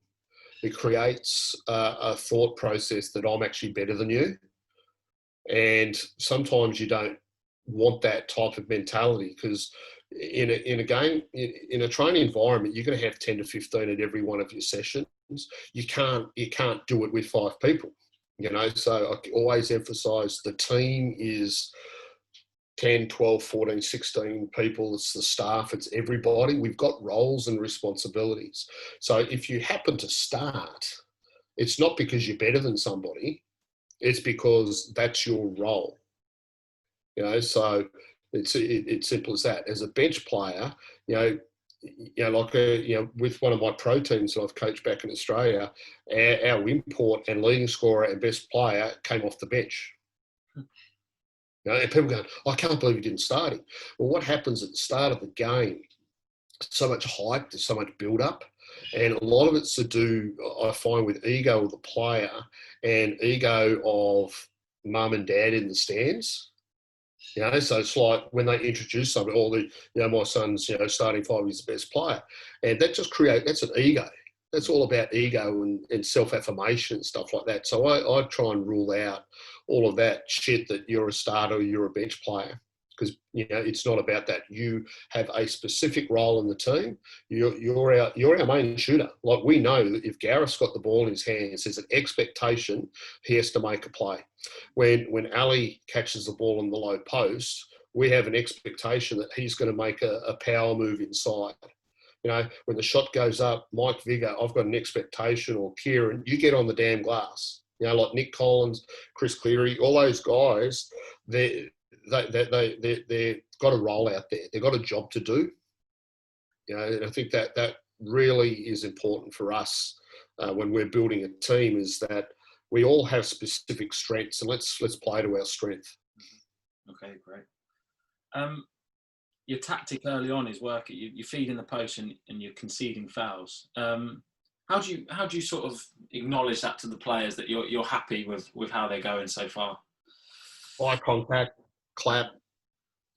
It creates a thought process that I'm actually better than you. And sometimes you don't want that type of mentality, because in a game, in a training environment, you're going to have 10 to 15 at every one of your sessions. You can't do it with 5 people, So I always emphasise the team is 10, 12, 14, 16 people. It's the staff, it's everybody. We've got roles and responsibilities. So if you happen to start, it's not because you're better than somebody, it's because that's your role. So it's simple as that. As a bench player, with one of my pro teams that I've coached back in Australia, our import and leading scorer and best player came off the bench. And people go, I can't believe he didn't start him. Well, what happens at the start of the game? So much hype, there's so much build-up, and a lot of it's to do, I find, with ego of the player and ego of mum and dad in the stands. So it's like when they introduce somebody, my son's, starting five, he's the best player, and that just that's an ego. That's all about ego and self-affirmation and stuff like that. So I try and rule out all of that shit that you're a starter or you're a bench player, because, it's not about that. You have a specific role in the team. You're our main shooter. Like, we know that if Gareth's got the ball in his hands, there's an expectation he has to make a play. When Ali catches the ball in the low post, we have an expectation that he's going to make a power move inside. When the shot goes up, Mike Vigor, I've got an expectation, or Kieran, you get on the damn glass. Like Nick Collins, Chris Cleary, all those guys, they've got a role out there. They've got a job to do. And I think that really is important for us when we're building a team, is that we all have specific strengths, and let's play to our strength. Okay, great. Your tactic early on is working. You're feeding the post and you're conceding fouls. How do you sort of acknowledge that to the players, that you're happy with how they're going so far? Eye contact, clap,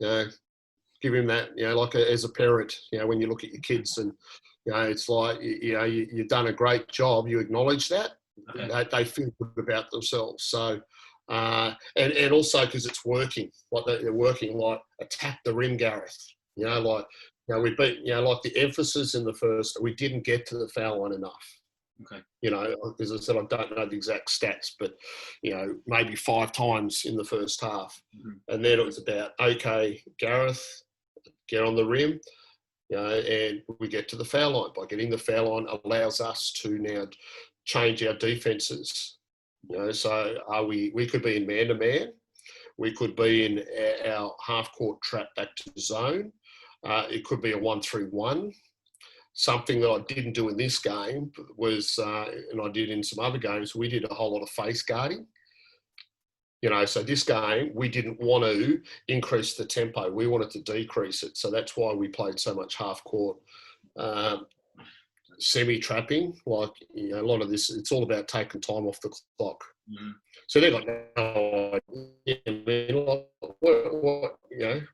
give him that, like as a parent, when you look at your kids and, it's like, you've done a great job, you acknowledge that, okay. They feel good about themselves. So, and also because it's working, like they're working, like attack the rim, Gareth, we beat, like the emphasis in the first, we didn't get to the foul line enough. Okay. As I said, I don't know the exact stats, but, maybe 5 times in the first half. Mm-hmm. And then it was about, okay, Gareth, get on the rim, and we get to the foul line. By getting the foul line allows us to now change our defences. So we could be in man-to-man. We could be in our half-court trap back to the zone. It could be a 1-3-1. Something that I didn't do in this game was, and I did in some other games, we did a whole lot of face guarding. So this game, we didn't want to increase the tempo. We wanted to decrease it. So that's why we played so much half-court semi-trapping. Like, a lot of this, it's all about taking time off the clock. Mm-hmm. So they're like, no,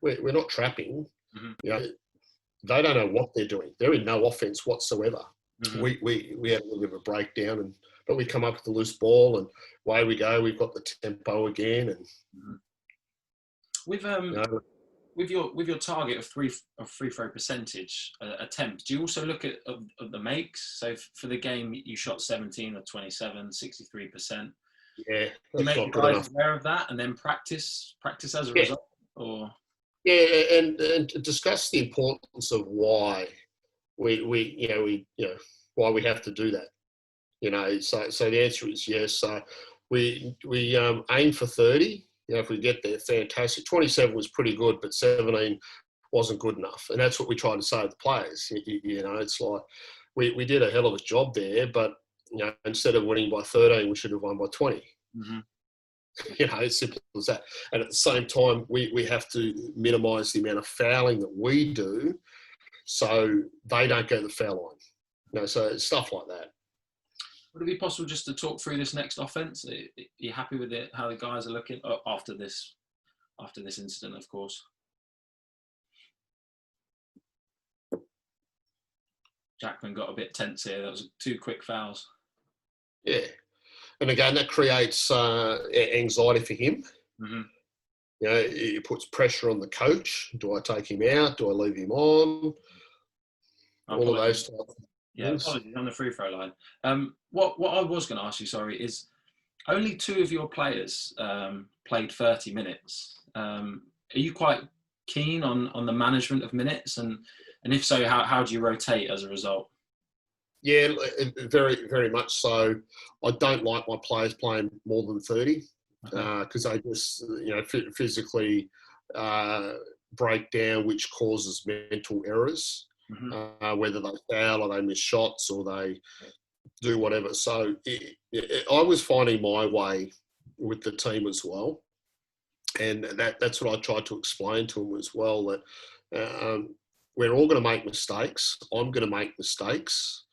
we're not trapping. Mm-hmm. They don't know what they're doing. They're in no offense whatsoever. Mm-hmm. we had a little bit of a breakdown, but we come up with the loose ball, and away we go. We've got the tempo again, and With you know, with your target of free throw percentage attempts, do you also look at of the makes? So for the game, you shot 17 or 27, 63%. yeah, Do you that's make not the good guys enough. aware of that and then practice as a Yeah, result? Or yeah, and discuss the importance of why we why we have to do that. So the answer is yes. So we aim for 30. If we get there, fantastic. 27 was pretty good, but 17 wasn't good enough, and that's what we try to say to the players. It's like we did a hell of a job there, but instead of winning by 13, we should have won by 20. mm-hmm. It's simple as that. And at the same time, we have to minimise the amount of fouling that we do, so they don't go to the foul line. So stuff like that. Would it be possible just to talk through this next offense? Are you happy with it? How the guys are looking after this incident, of course? Jackman got a bit tense here. That was 2 quick fouls. Yeah, and again, that creates anxiety for him. Mm-hmm. It puts pressure on the coach. Do I take him out? Do I leave him on? All of those types of things. Apologies on the free throw line. What I was going to ask you, sorry, is only 2 of your players played 30 minutes. Are you quite keen on the management of minutes, and if so, how do you rotate as a result? Yeah, very, very much so. I don't like my players playing more than 30 because they just, physically break down, which causes mental errors, whether they foul or they miss shots or they do whatever. So I was finding my way with the team as well. And that's what I tried to explain to them as well, that we're all going to make mistakes. I'm going to make mistakes.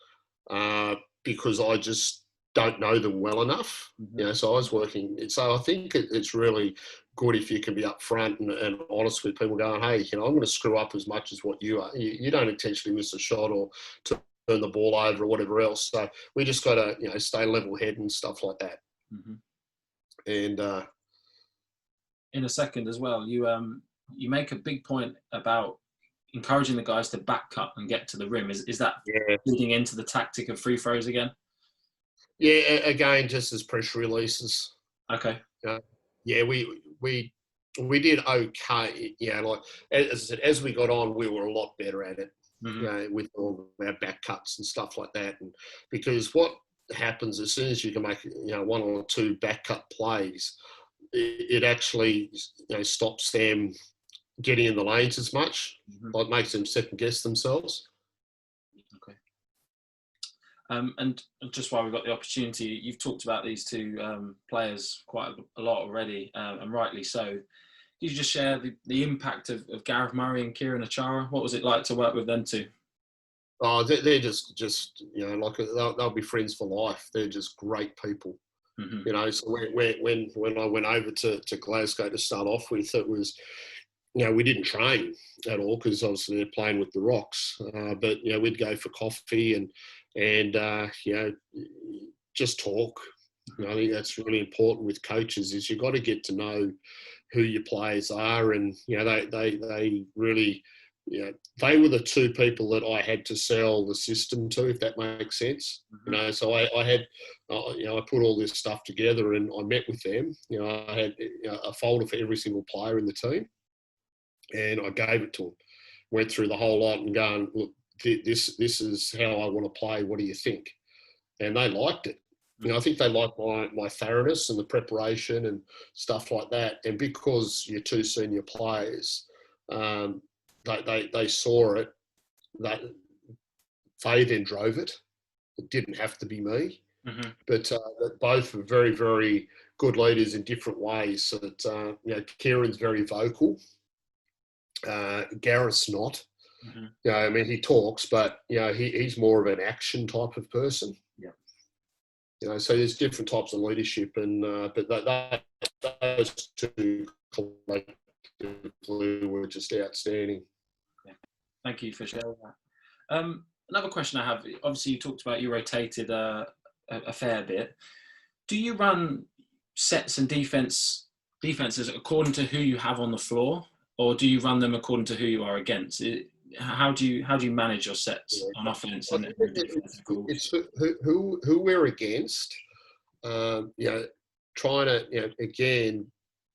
Because I just don't know them well enough. So I was working. So I think it's really good if you can be upfront and honest with people, going, hey, I'm going to screw up as much as what you are. You don't intentionally miss a shot or to turn the ball over or whatever else. So we just got to, stay level-headed and stuff like that. Mm-hmm. And in a second as well, you make a big point about encouraging the guys to back cut and get to the rim. Is that leading into the tactic of free throws again? Yeah, again, just as pressure releases. Okay. Yeah, we did okay. Like as I said, as we got on, we were a lot better at it. With all our back cuts and stuff like that. And because what happens as soon as you can make 1 or 2 back cut plays, it actually stops them getting in the lanes as much. It makes them second guess themselves. Okay. And just while we've got the opportunity, you've talked about these 2 players quite a lot already, and rightly so. Can you just share the impact of Gareth Murray and Kieran Achara? What was it like to work with them 2? Oh, they're just like they'll be friends for life. They're just great people. So when I went over to Glasgow to start off with, it was, we didn't train at all because obviously they're playing with the Rocks. But we'd go for coffee and just talk. I think that's really important with coaches, is you've got to get to know who your players are, and they really, they were the 2 people that I had to sell the system to, if that makes sense. So I had, I put all this stuff together and I met with them. I had a folder for every single player in the team, and I gave it to them. Went through the whole lot and going, look, this is how I want to play. What do you think? And they liked it. I think they liked my thoroughness and the preparation and stuff like that. And because you're 2 senior players, they saw it. That they then drove it. It didn't have to be me. But both were very, very good leaders in different ways. So that Kieran's very vocal. Gareth's not. He talks, but he's more of an action type of person. So there's different types of leadership, and but those 2 collectively were just outstanding. Thank you for sharing that. Another question I have, obviously you talked about you rotated a fair bit. Do you run sets and defenses according to who you have on the floor, or do you run them according to who you are against? How do you manage your sets on offense I and think defensive calls? it's who we're against. Trying to, again,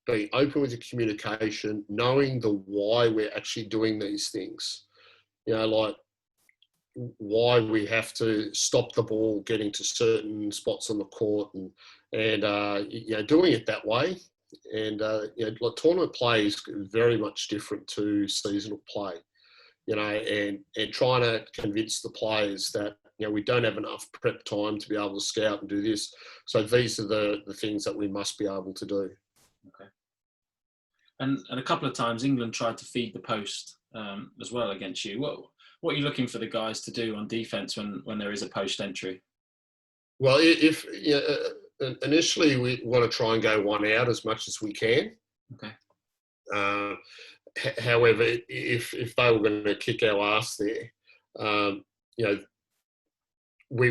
be open with the communication, knowing the why we're actually doing these things. Like why we have to stop the ball getting to certain spots on the court, and doing it that way. And like tournament play is very much different to seasonal play. And trying to convince the players that we don't have enough prep time to be able to scout and do this. So these are the things that we must be able to do. Okay. And a couple of times England tried to feed the post as well against you. What are you looking for the guys to do on defence when there is a post entry? Well, if initially we want to try and go one out as much as we can. Okay. However, if they were going to kick our ass there, we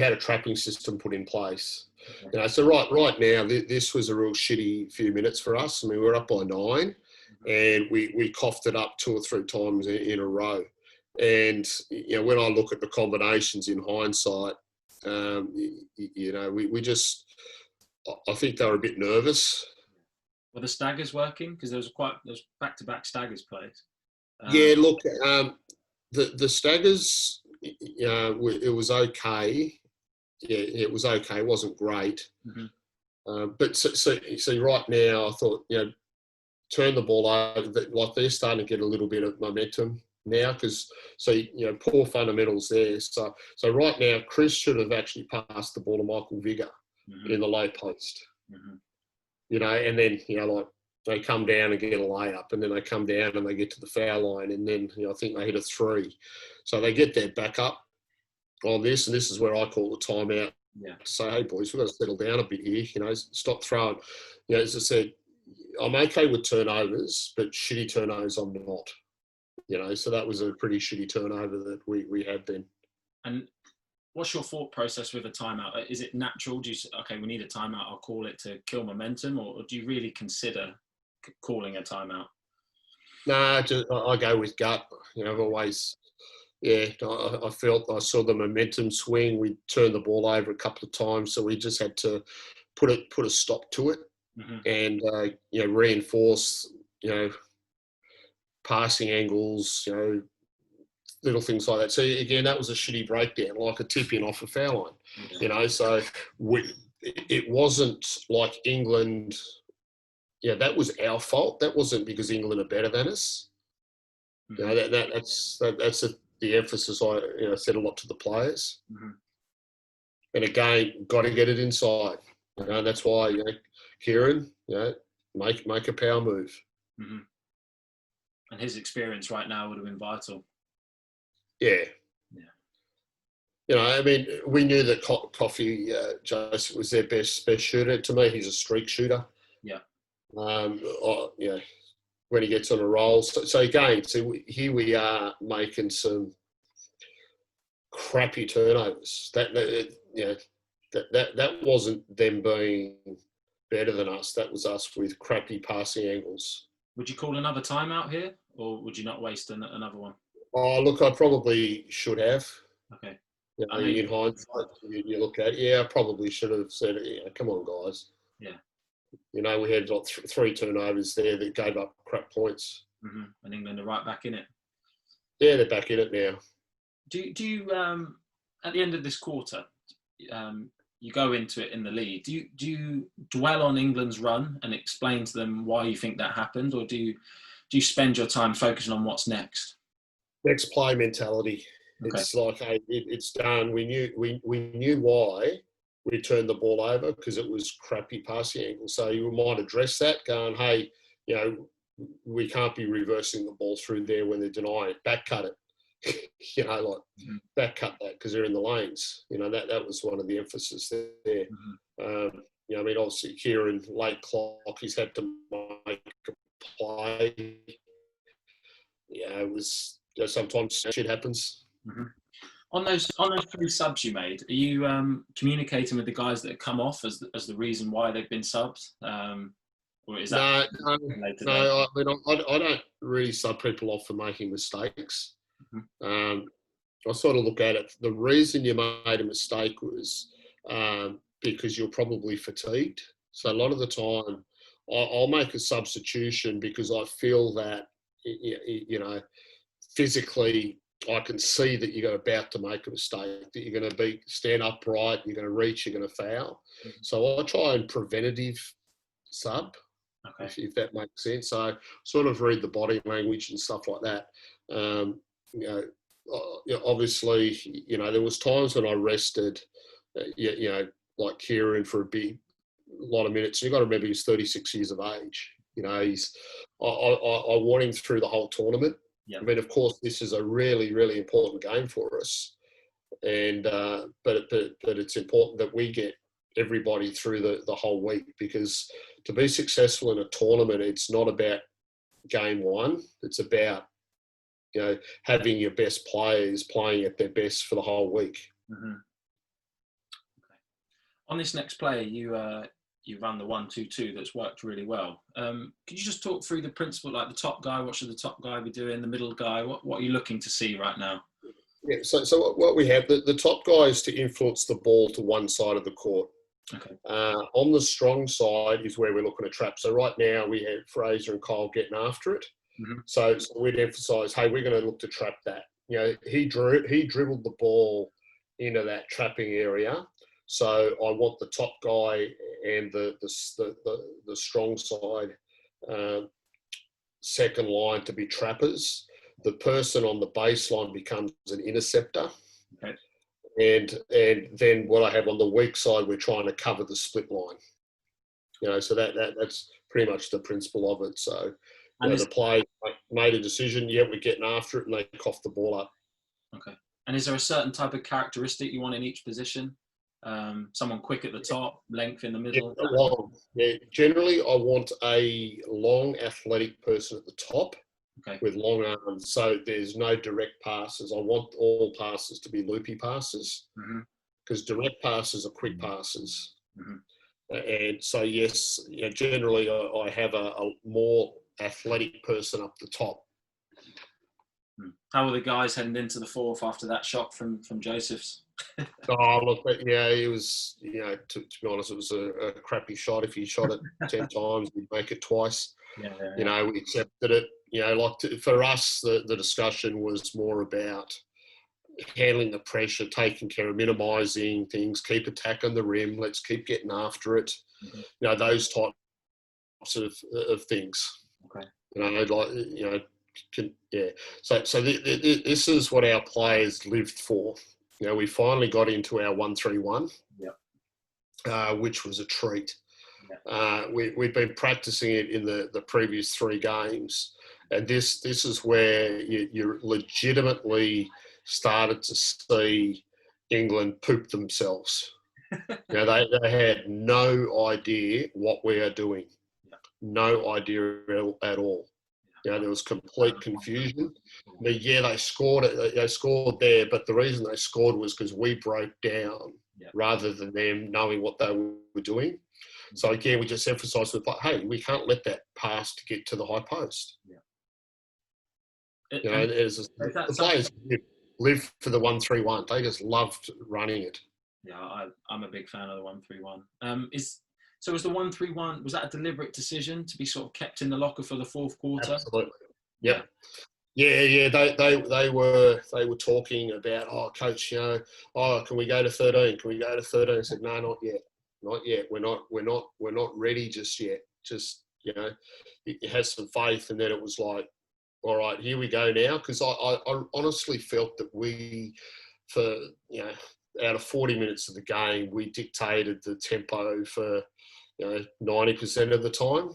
had a trapping system put in place. Okay. So right now, this was a real shitty few minutes for us. I mean, we were up by 9, and we coughed it up 2 or 3 times in a row. And when I look at the combinations in hindsight, we just, I think they were a bit nervous. Were the staggers working? Because there's back-to-back staggers plays. Yeah, look, the staggers, it was okay. Yeah, it was okay. It wasn't great. Mm-hmm. But so right now, I thought, turn the ball over. Like they're starting to get a little bit of momentum now because, poor fundamentals there. So right now, Chris should have actually passed the ball to Michael Vigor in the low post. And then, like they come down and get a layup, and then they come down and they get to the foul line, and then, I think they hit a 3. So they get their back up on this, and this is where I call the timeout. Yeah. To say, hey, boys, we've got to settle down a bit here, stop throwing. As I said, I'm okay with turnovers, but shitty turnovers I'm not. So that was a pretty shitty turnover that we had then. And what's your thought process with a timeout? Is it natural? Do you say, okay, we need a timeout, I'll call it to kill momentum, or do you really consider calling a timeout? No, I go with gut. I've always, I felt I saw the momentum swing. We turned the ball over a couple of times, so we just had to put a stop to it, and reinforce, passing angles, little things like that. So again, that was a shitty breakdown, like a tip in off a foul line. Yeah. So it wasn't like England. Yeah, that was our fault. That wasn't because England are better than us. That's the emphasis I said a lot to the players. And again, got to get it inside. That's why Kieran, make a power move. And his experience right now would have been vital. Yeah. I mean, we knew that Coffee Joseph was their best shooter. To me, he's a streak shooter. Yeah. When he gets on a roll. So again, here we are making some crappy turnovers. That wasn't them being better than us. That was us with crappy passing angles. Would you call another timeout here, or would you not waste another one? Oh, look, I probably should have. Okay. In hindsight, you look at it, I probably should have said, come on, guys. Yeah. We had like 3 turnovers there that gave up crap points. And England are right back in it. Yeah, they're back in it now. Do you at the end of this quarter, you go into it in the lead. Do you dwell on England's run and explain to them why you think that happened, or do you spend your time focusing on what's next? Next play mentality. Okay. It's like, hey, it's done. We knew why we turned the ball over, because it was crappy passing angles. So you might address that, going, hey, we can't be reversing the ball through there when they're denying it. Back cut it. Back cut that because they're in the lanes. That was one of the emphasis there. I mean, obviously, Kieran, late clock, he's had to make a play. It was, sometimes shit happens. On those three subs you made, are you communicating with the guys that have come off as the reason why they've been subbed, or is that No, later no. days? I mean, I don't really sub people off for making mistakes. Mhm. I sort of look at it. The reason you made a mistake was because you're probably fatigued. So a lot of the time, I'll make a substitution because I feel that you know physically I can see that you're about to make a mistake, that you're going to stand upright, you're going to reach, you're going to foul. Mhm. So I try and preventative sub, Okay. if that makes sense. So sort of read the body language and stuff like that. Um, you know, obviously, there was times when I rested, like Kieran for a big lot of minutes. You've got to remember he's 36 years of age. I want him through the whole tournament. Yeah. I mean, of course, this is a really, really important game for us, and but it's important that we get everybody through the whole week, because to be successful in a tournament, it's not about game one. It's about having your best players playing at their best for the whole week. Mm-hmm. Okay. On this next play, you run the 1-2-2 that's worked really well. Could you just talk through the principle, like the top guy? What should the top guy be doing? The middle guy? What are you looking to see right now? Yeah. So what we have, the top guy is to influence the ball to one side of the court. Okay. On the strong side is where we're looking at trap. So right now we have Fraser and Kyle getting after it. Mm-hmm. So we'd emphasise, hey, we're going to look to trap that. He dribbled the ball into that trapping area. So I want the top guy and the strong side second line to be trappers. The person on the baseline becomes an interceptor. Okay. And then what I have on the weak side, we're trying to cover the split line. So that's pretty much the principle of it. So the play made a decision. Yeah, we're getting after it, and they cough the ball up. Okay. And is there a certain type of characteristic you want in each position? Someone quick at the top, length in the middle? Yeah, long. Yeah, generally, I want a long, athletic person at the top. Okay. With long arms, so there's no direct passes. I want all passes to be loopy passes, because direct passes are quick passes. And so, yes, generally I have a more athletic person up the top. How were the guys heading into the fourth after that shot from Joseph's? Oh, look, yeah, it was, to be honest, it was a crappy shot. If you shot it 10 times, you'd make it twice. Yeah. We accepted it. For us, the discussion was more about handling the pressure, taking care of minimising things, keep attacking the rim, let's keep getting after it. Those types of things. Okay. So this is what our players lived for. We finally got into our 1-3-1, which was a treat. We've been practicing it in the previous 3 games, and this is where you legitimately started to see England poop themselves. They had no idea what we are doing, no idea at all. There was complete confusion. I mean, they scored it. They scored there, but the reason they scored was because we broke down rather than them knowing what they were doing. So again, we just emphasised with, hey, we can't let that pass to get to the high post. The players live for the 1-3-1. They just loved running it. Yeah, I'm a big fan of the 1-3-1. So was the 1-3-1, was that a deliberate decision to be sort of kept in the locker for the fourth quarter? Absolutely. Yeah. Yeah. They were talking about, coach, can we go to 13? Can we go to 13? I said, no, not yet. Not yet. We're not ready just yet. Just, you had some faith, and then it was like, all right, here we go now. Because I honestly felt that we, for, out of 40 minutes of the game, we dictated the tempo for, 90% of the time.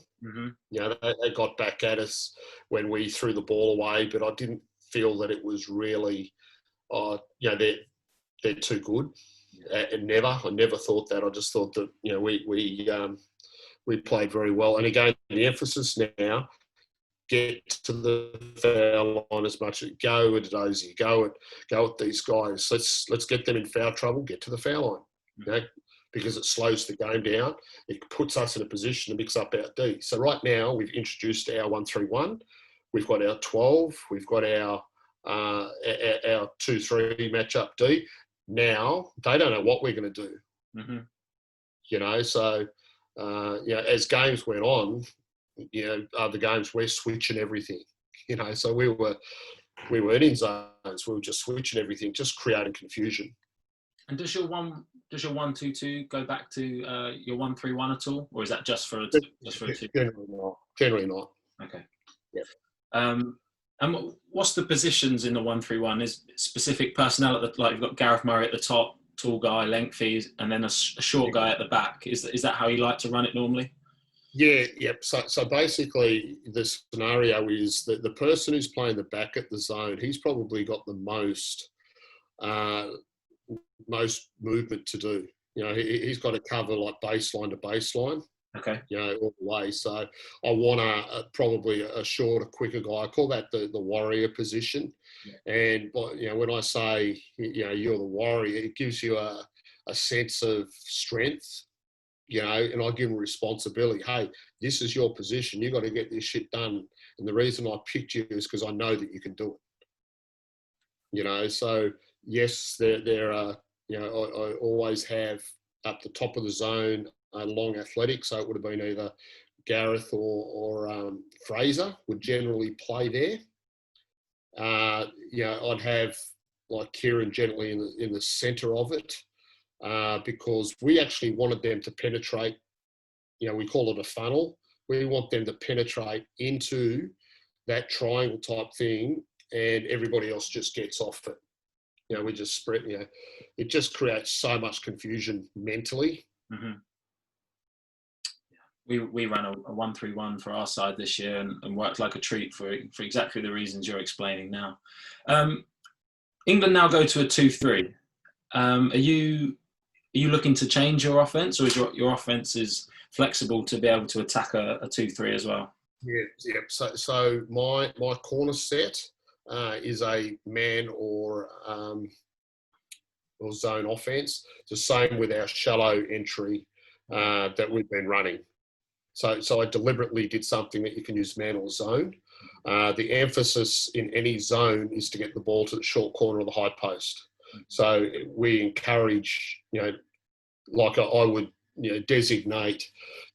They got back at us when we threw the ball away, but I didn't feel that it was really, they're too good. I never thought that. I just thought that, we played very well. And again, the emphasis now get to the foul line as much. Go at Dozy, go at these guys. Let's get them in foul trouble. Get to the foul line, you know, because it slows the game down. It puts us in a position to mix up our D. So right now we've introduced our 1-3-1. We've got our 12. We've got our 2-3 matchup D. Now they don't know what we're going to do. Mm-hmm. You know, so you know, as games went on, you know, other games we're switching everything. You know, so we weren't in zones. We were just switching everything, just creating confusion. And does your 1-2-2 go back to your 1-3-1 at all, or is that just for a two? Generally not. Generally not. Okay. Yeah. And what's the positions in the 1-3-1? Is specific personnel at the, like you've got Gareth Murray at the top, tall guy, lengthy, and then a short guy at the back. Is that how you like to run it normally? Yeah. Yep. So basically, the scenario is that the person who's playing the back at the zone, he's probably got the most movement to do. You know, he's got to cover like baseline to baseline. Okay. You know, all the way. So I want probably a shorter, quicker guy. I call that the warrior position. Yeah. And you know, when I say, you know, you're the warrior, it gives you a sense of strength. You know, and I give them responsibility. Hey, this is your position. You got to get this shit done. And the reason I picked you is because I know that you can do it. You know, so yes, there are. You know, I always have up the top of the zone long athletic, so it would have been either Gareth or Fraser would generally play there. You know, I'd have like Kieran generally in the centre of it because we actually wanted them to penetrate. You know, we call it a funnel. We want them to penetrate into that triangle type thing, and everybody else just gets off it. You know, we just spread. You know, it just creates so much confusion mentally. Mm-hmm. We ran a 1-3-1 for our side this year and worked like a treat for exactly the reasons you're explaining now. England now go to a 2-3. Are you looking to change your offense, or is your offense is flexible to be able to attack a 2-3 as well? Yeah. So my corner set is a man or zone offense. It's the same with our shallow entry that we've been running. So I deliberately did something that you can use man or zone. The emphasis in any zone is to get the ball to the short corner of the high post. So we encourage, you know, like I would, you know, designate,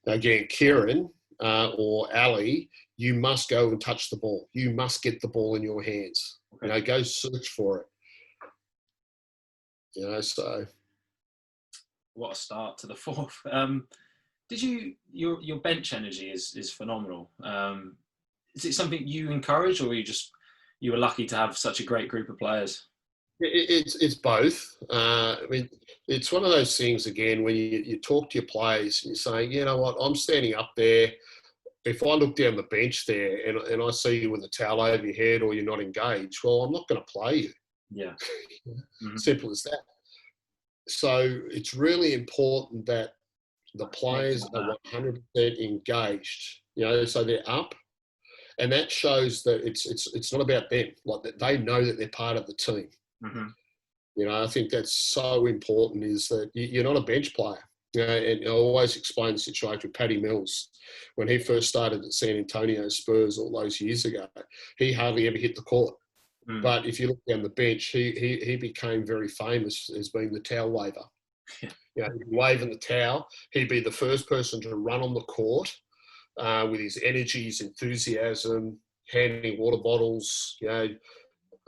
again, Kieran or Ali, you must go and touch the ball. You must get the ball in your hands. Okay. You know, go search for it. You know, so. What a start to the fourth. Your bench energy is phenomenal. Is it something you encourage, or you were lucky to have such a great group of players? It's both. I mean, it's one of those things, again, when you talk to your players and you're saying, you know what, I'm standing up there. If I look down the bench there and I see you with a towel over your head or you're not engaged, well, I'm not going to play you. Yeah. Mm-hmm. Simple as that. So it's really important that the players are 100% engaged, you know, so they're up. And that shows that it's not about them. Like, that they know that they're part of the team. Mm-hmm. You know, I think that's so important, is that you're not a bench player. You know, and I always explain the situation with Paddy Mills. When he first started at San Antonio Spurs all those years ago, he hardly ever hit the court. Mm. But if you look down the bench, he became very famous as being the towel waver. Yeah. You know, waving the towel, he'd be the first person to run on the court with his energy, his enthusiasm, handing water bottles, you know,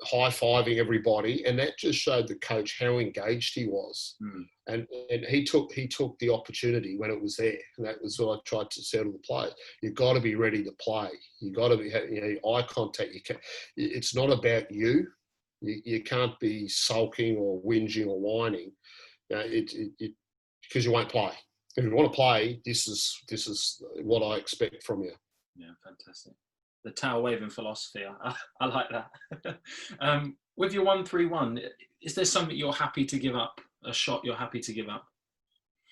high-fiving everybody, and that just showed the coach how engaged he was. Mm. And he took the opportunity when it was there, and that was what I tried to say to the players. You've got to be ready to play. You've got to be, you know, eye contact. It's not about you. You can't be sulking or whinging or whining. You know, because you won't play. If you want to play, this is what I expect from you. Yeah, fantastic. The towel waving philosophy, I like that. With your 1-3-1, is there something you're happy to give up? A shot you're happy to give up?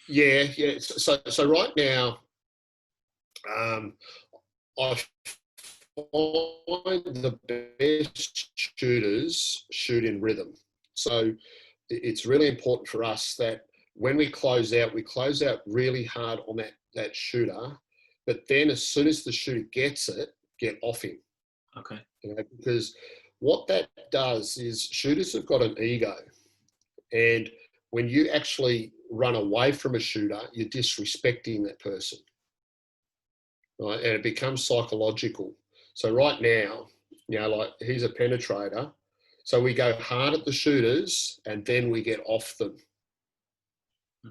Yeah. So right now, I find the best shooters shoot in rhythm. So it's really important for us that when we close out really hard on that shooter, but then as soon as the shooter gets it, get off him. Okay. Because what that does is shooters have got an ego, and when you actually run away from a shooter, you're disrespecting that person, right? And it becomes psychological. So right now, like he's a penetrator, so we go hard at the shooters and then we get off them.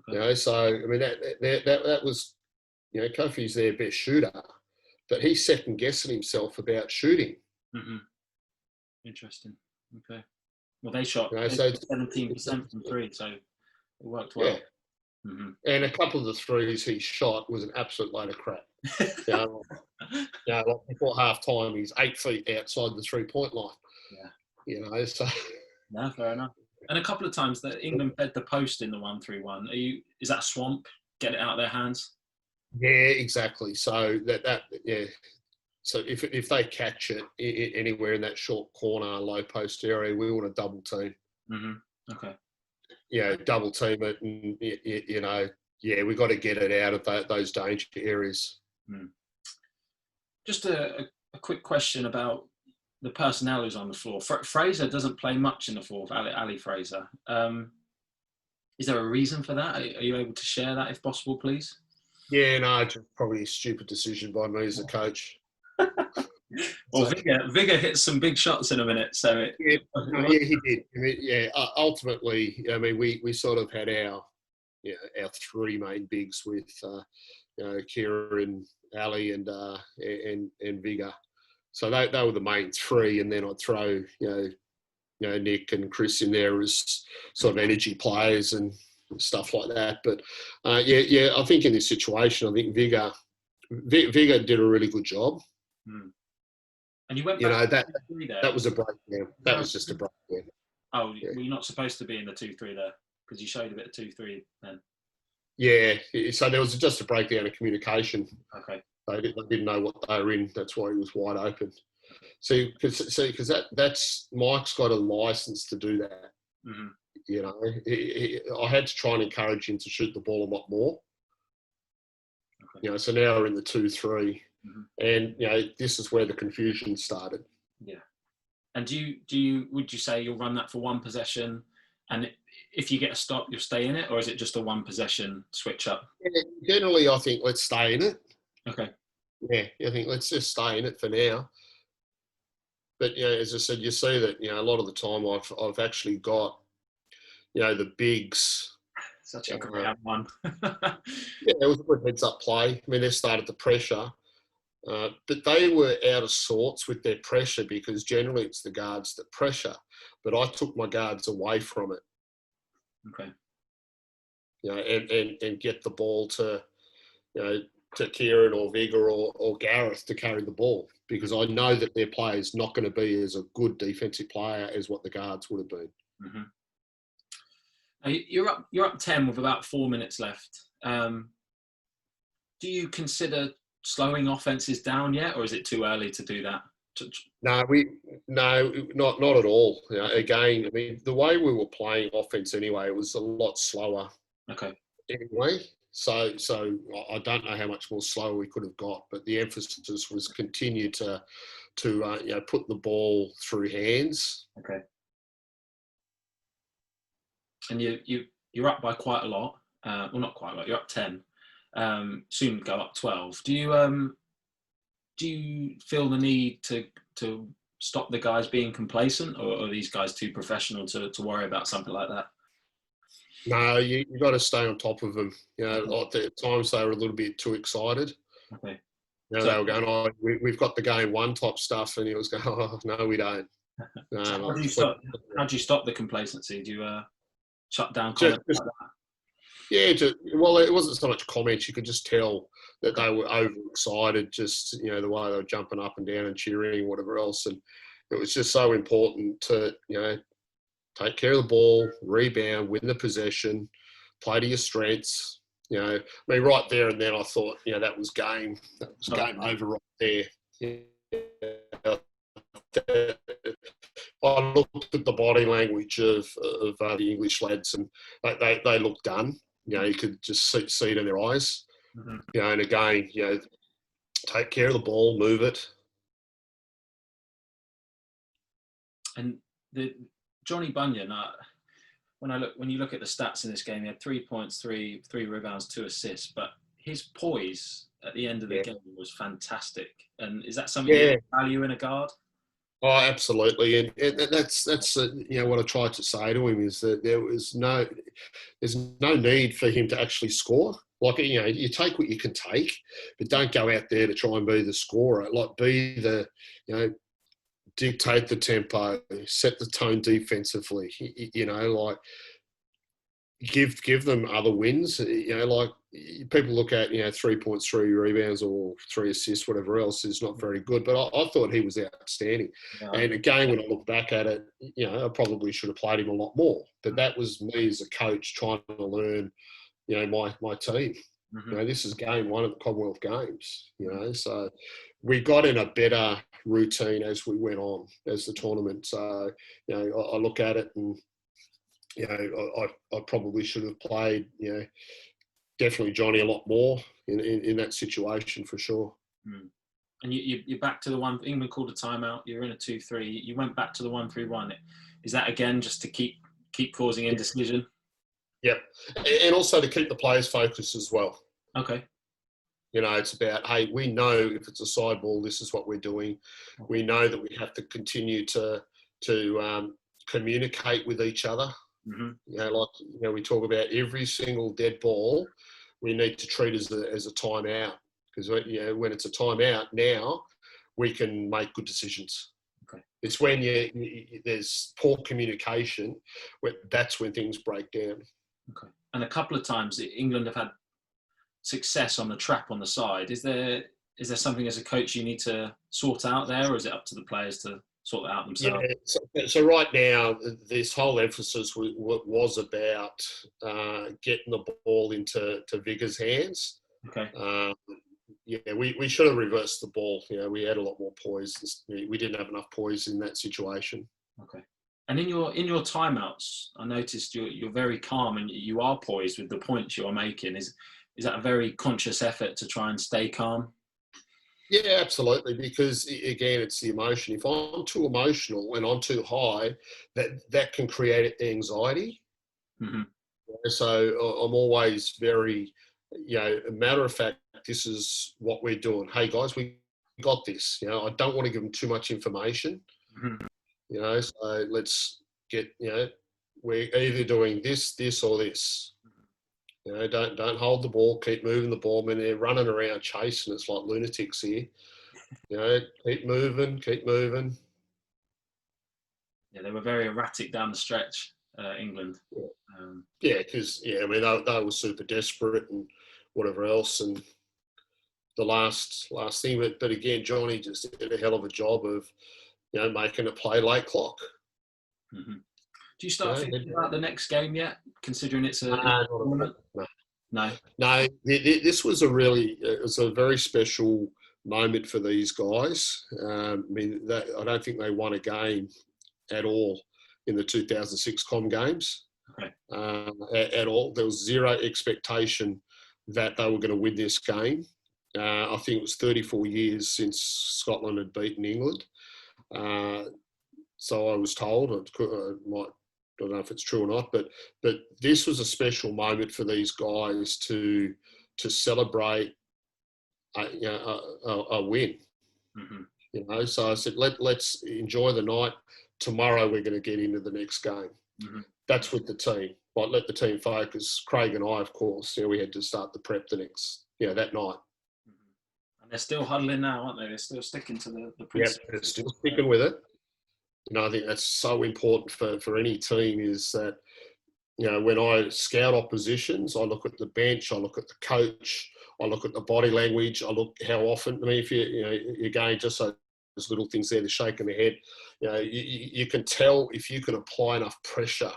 Okay. So I mean that was, Kofi's their best shooter, but he's second guessing himself about shooting. Mm-hmm. Interesting. Okay. Well, they shot 17% from three, so it worked well. Yeah. Mm-hmm. And a couple of the threes he shot was an absolute load of crap. Like before half time, he's 8 feet outside the 3-point line. Yeah. So. No, fair enough. And a couple of times that England fed the post in the 1-3-1. Is that swamp? Get it out of their hands? Yeah, exactly. So yeah. So if they catch it anywhere in that short corner, low post area, we want to double team. Mm-hmm. Okay. Double team it, and we got to get it out of those danger areas. Mm. Just a quick question about the personnel who's on the floor. Fraser doesn't play much in the fourth. Ali Fraser. Is there a reason for that? Are you able to share that, if possible, please? Yeah, no, just probably a stupid decision by me as a coach. Well, Vigor hit some big shots in a minute, so he did. I mean, ultimately, I mean, we sort of had our three main bigs with Kieran, Ali, and Vigor. So they were the main three, and then I'd throw Nick and Chris in there as sort of energy players and stuff like that. But I think in this situation, I think Vigor did a really good job. Hmm. And you went back that was a breakdown. That was just a breakdown. Oh, yeah. Were you not supposed to be in the 2-3 there? Because you showed a bit of 2-3 then. Yeah, so there was just a breakdown of communication. Okay. They didn't know what they were in. That's why he was wide open. Because that's Mike's got a license to do that. Mm-hmm. I had to try and encourage him to shoot the ball a lot more. Okay. So now we're in the 2-3, mm-hmm. and this is where the confusion started. Yeah. And would you say you'll run that for one possession, and if you get a stop, you'll stay in it, or is it just a one possession switch up? Yeah, generally, I think let's stay in it. Okay. Yeah, I think let's just stay in it for now. But as I said, you see that a lot of the time I've actually got the bigs. Such a great one. It was a good heads up play. I mean, they started the pressure, but they were out of sorts with their pressure because generally it's the guards that pressure. But I took my guards away from it. Okay. And get the ball to Kieran or Vigor or Gareth to carry the ball, because I know that their play is not going to be as a good defensive player as what the guards would have been. Mm-hmm. You're up 10 with about 4 minutes left. Do you consider slowing offenses down yet, or is it too early to do that? No, not at all. Again, I mean, the way we were playing offense anyway, it was a lot slower. Okay. Anyway, so I don't know how much more slower we could have got, but the emphasis was continue to put the ball through hands. Okay. And you're up by quite a lot. Well, not quite a lot. You're up 10. Soon go up 12. Do you feel the need to stop the guys being complacent, or are these guys too professional to worry about something like that? No, you got to stay on top of them. At times they were a little bit too excited. Okay. They were going, we've got the game one type stuff, and he was going, oh, no, we don't. No, so how do you stop the complacency? Do you shut down comments like that? Yeah, well, it wasn't so much comments. You could just tell that they were overexcited, just, the way they were jumping up and down and cheering, whatever else. And it was just so important to, take care of the ball, rebound, win the possession, play to your strengths. I mean, right there and then I thought, that was game. That was game over right there. I looked at the body language of the English lads, and they looked done. You know, you could just see it in their eyes. Mm-hmm. You know, and again, you know, take care of the ball, move it. And the Johnny Bunyan, when you look at the stats in this game, he had 3 points, three rebounds, 2 assists, but his poise at the end of the game was fantastic. And is that something you value in a guard? Oh, absolutely, and that's you know, what I tried to say to him is that there's no need for him to actually score. Like, you know, you take what you can take, but don't go out there to try and be the scorer. Like, be the, you know, dictate the tempo, set the tone defensively. You know, like, give them other wins. You know, like, people look at, you know, 3 points, 3 rebounds, or 3 assists, whatever else is not very good. But I thought he was outstanding. Yeah. And again, when I look back at it, you know, I probably should have played him a lot more. But that was me as a coach trying to learn, you know, my team. Mm-hmm. You know, this is game 1 of the Commonwealth Games. You know, so we got in a better routine as we went on as the tournament. So, you know, I look at it and, you know, I probably should have played, you know, definitely Johnny a lot more in that situation for sure. Mm. And you're back to the one. England called a timeout. You're in a 2-3. You went back to the 1-3-1. Is that again just to keep causing indecision? Yep, and also to keep the players focused as well. Okay. You know, it's about, hey, we know if it's a side ball, this is what we're doing. We know that we have to continue to communicate with each other. Mm-hmm. You know, like, you know, we talk about every single dead ball, we need to treat as a timeout, because, you know, when it's a timeout now, we can make good decisions. Okay. It's when there's poor communication, that's when things break down. Okay. And a couple of times England have had success on the trap on the side. Is there something as a coach you need to sort out there, or is it up to the players to sort that out themselves? Yeah, so right now, this whole emphasis was about getting the ball into Vigor's hands. Okay. Yeah, we should have reversed the ball. You know, we had a lot more poise. We didn't have enough poise in that situation. Okay. And in your timeouts, I noticed you're very calm and you are poised with the points you're making. Is that a very conscious effort to try and stay calm? Yeah, absolutely. Because again, it's the emotion. If I'm too emotional and I'm too high, that can create anxiety. Mm-hmm. So I'm always very, you know, a matter of fact, this is what we're doing. Hey guys, we got this. You know, I don't want to give them too much information. Mm-hmm. You know, so let's get, you know, we're either doing this, or this. You know, don't hold the ball, keep moving the ball. I mean, they're running around chasing us like lunatics here. You know, keep moving, keep moving. Yeah, they were very erratic down the stretch, England. Yeah, because, I mean, they were super desperate and whatever else. And the last thing, but again, Johnny just did a hell of a job of, you know, making it play late clock. Mm-hmm. Do you start thinking about the next game yet, considering it's a tournament? No. This was it was a very special moment for these guys. I mean, I don't think they won a game at all in the 2006 Com Games. Okay. At all. There was zero expectation that they were going to win this game. I think it was 34 years since Scotland had beaten England. So I was told, I don't know if it's true or not, but this was a special moment for these guys to celebrate a win. Mm-hmm. You know, so I said, let's enjoy the night. Tomorrow we're going to get into the next game. Mm-hmm. That's with the team. Like, let the team focus. Craig and I, of course, we had to start the prep that night. Mm-hmm. And they're still huddling now, aren't they? They're still sticking to the principles. Yeah, they're still sticking with it. You know, I think that's so important for any team, is that, you know, when I scout oppositions, I look at the bench, I look at the coach, I look at the body language, I look how often. I mean, if you're going just so there's little things there, they're shaking their head. You know, you can tell if you can apply enough pressure,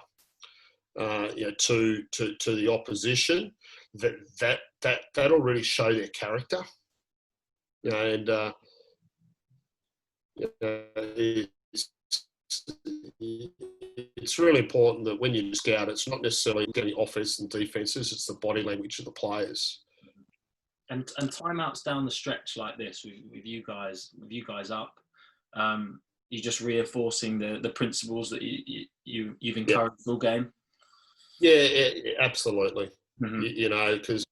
you know, to the opposition, that'll really show their character. You know, and It's, it's really important that when you scout, it's not necessarily getting offense and defenses; it's the body language of the players. And timeouts down the stretch like this with you guys up, you're just reinforcing the principles that you've encouraged all game. Yeah, absolutely. Mm-hmm. You know, because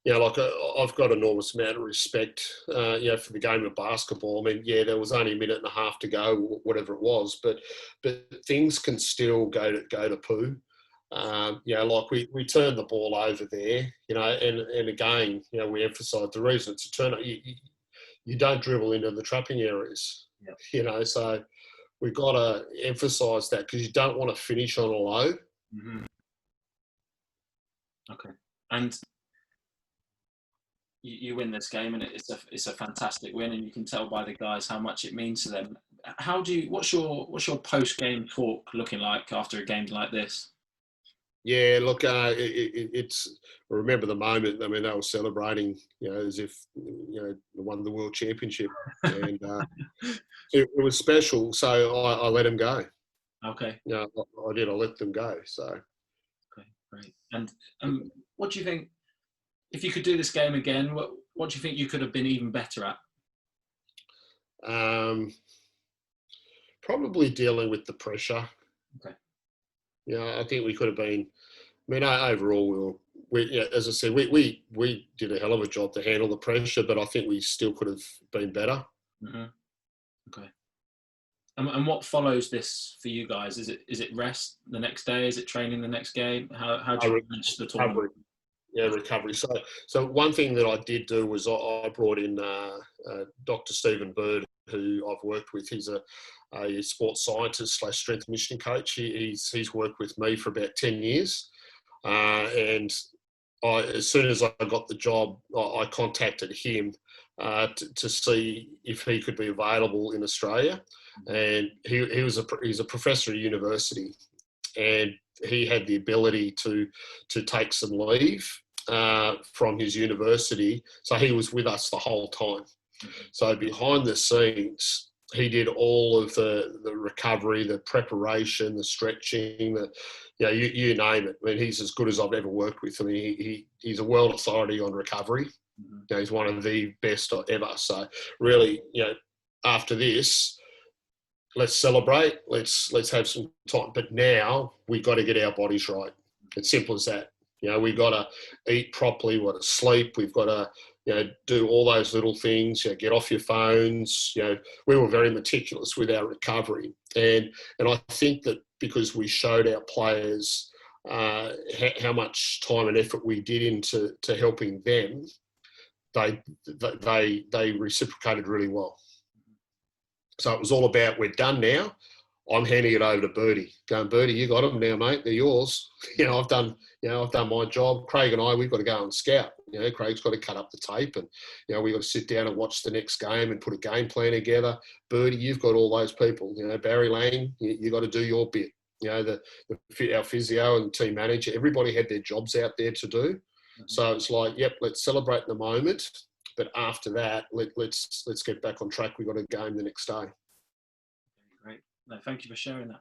like I've got enormous amount of respect, for the game of basketball. I mean, yeah, there was only a minute and a half to go, whatever it was, but things can still go to poo. Like we turned the ball over there, and again, we emphasise the reason it's a turn. You don't dribble into the trapping areas, so we've got to emphasise that because you don't want to finish on a low. Mm-hmm. Okay, and you win this game, and it's a fantastic win, and you can tell by the guys how much it means to them. What's your post game talk looking like after a game like this? Yeah, look, it's I remember the moment. I mean, they were celebrating, as if they won the world championship, and it was special. So I let them go. Okay. I did. I let them go. So. Okay, great. And what do you think? If you could do this game again, what do you think you could have been even better at? Probably dealing with the pressure. Okay. I think we could have been. I mean, overall, as I said, we did a hell of a job to handle the pressure, but I think we still could have been better. Mm-hmm. Okay. And what follows this for you guys? Is it rest the next day? Is it training the next game? How do you manage the tournament? Recovery. So one thing that I did do was I brought in Dr. Stephen Bird, who I've worked with. He's a sports scientist / strength conditioning coach. He's worked with me for about 10 years. And as soon as I got the job, I contacted him to see if he could be available in Australia. And he's a professor at university, and he had the ability to take some leave from his university. So he was with us the whole time. So behind the scenes, he did all of the recovery, the preparation, the stretching, you name it. I mean, he's as good as I've ever worked with. I mean, he's a world authority on recovery. He's one of the best ever. So really, after this, let's celebrate. Let's have some time. But now we've got to get our bodies right. It's simple as that. We've got to eat properly. We've got to sleep. We've got to do all those little things. Get off your phones. We were very meticulous with our recovery, and I think that because we showed our players how much time and effort we did into helping them, they reciprocated really well. So it was all about, we're done now. I'm handing it over to Birdie. Going, Birdie, you got them now, mate. They're yours. I've done my job. Craig and I, we've got to go and scout. Craig's got to cut up the tape, and we've got to sit down and watch the next game and put a game plan together. Birdie, you've got all those people. Barry Lang, you got to do your bit. Our physio and team manager, everybody had their jobs out there to do. So it's like, yep, let's celebrate the moment. But after that, let's get back on track. We've got a game the next day. Great. No, thank you for sharing that.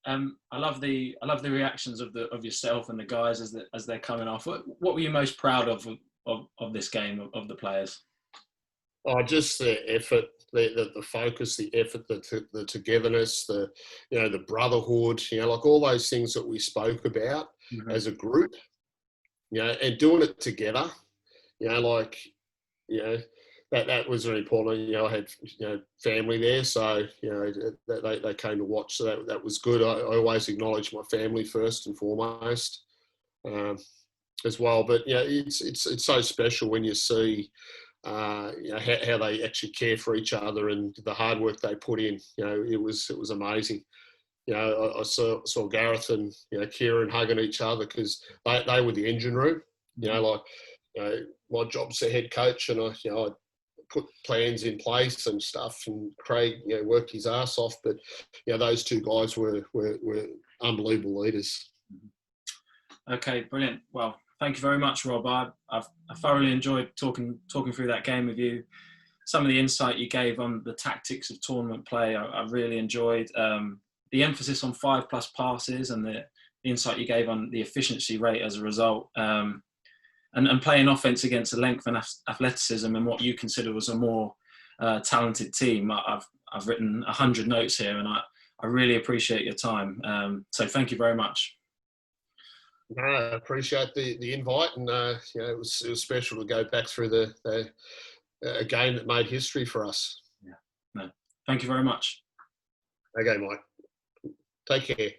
I love the reactions of yourself and the guys as they're coming off. What were you most proud of this game, of the players? Oh, just the effort, the focus, the effort, the togetherness, the brotherhood. Like all those things that we spoke about as a group. And doing it together. That was really important. I had family there, so they came to watch. So that was good. I always acknowledge my family first and foremost, as well. But it's so special when you see how they actually care for each other and the hard work they put in. It was amazing. I saw Gareth and Kieran hugging each other because they were the engine room. My job's the head coach, and I put plans in place and stuff. And Craig, worked his ass off. But those two guys were unbelievable leaders. Okay, brilliant. Well, thank you very much, Rob. I thoroughly enjoyed talking through that game with you. some of the insight you gave on the tactics of tournament play, I really enjoyed. The emphasis on 5+ passes and the insight you gave on the efficiency rate as a result. And playing offense against the length and athleticism and what you consider was a more talented team. I've written 100 notes here, and I really appreciate your time. So thank you very much. No, I appreciate the invite, and it was special to go back through a game that made history for us. Yeah. No, thank you very much. Okay, Mike. Take care.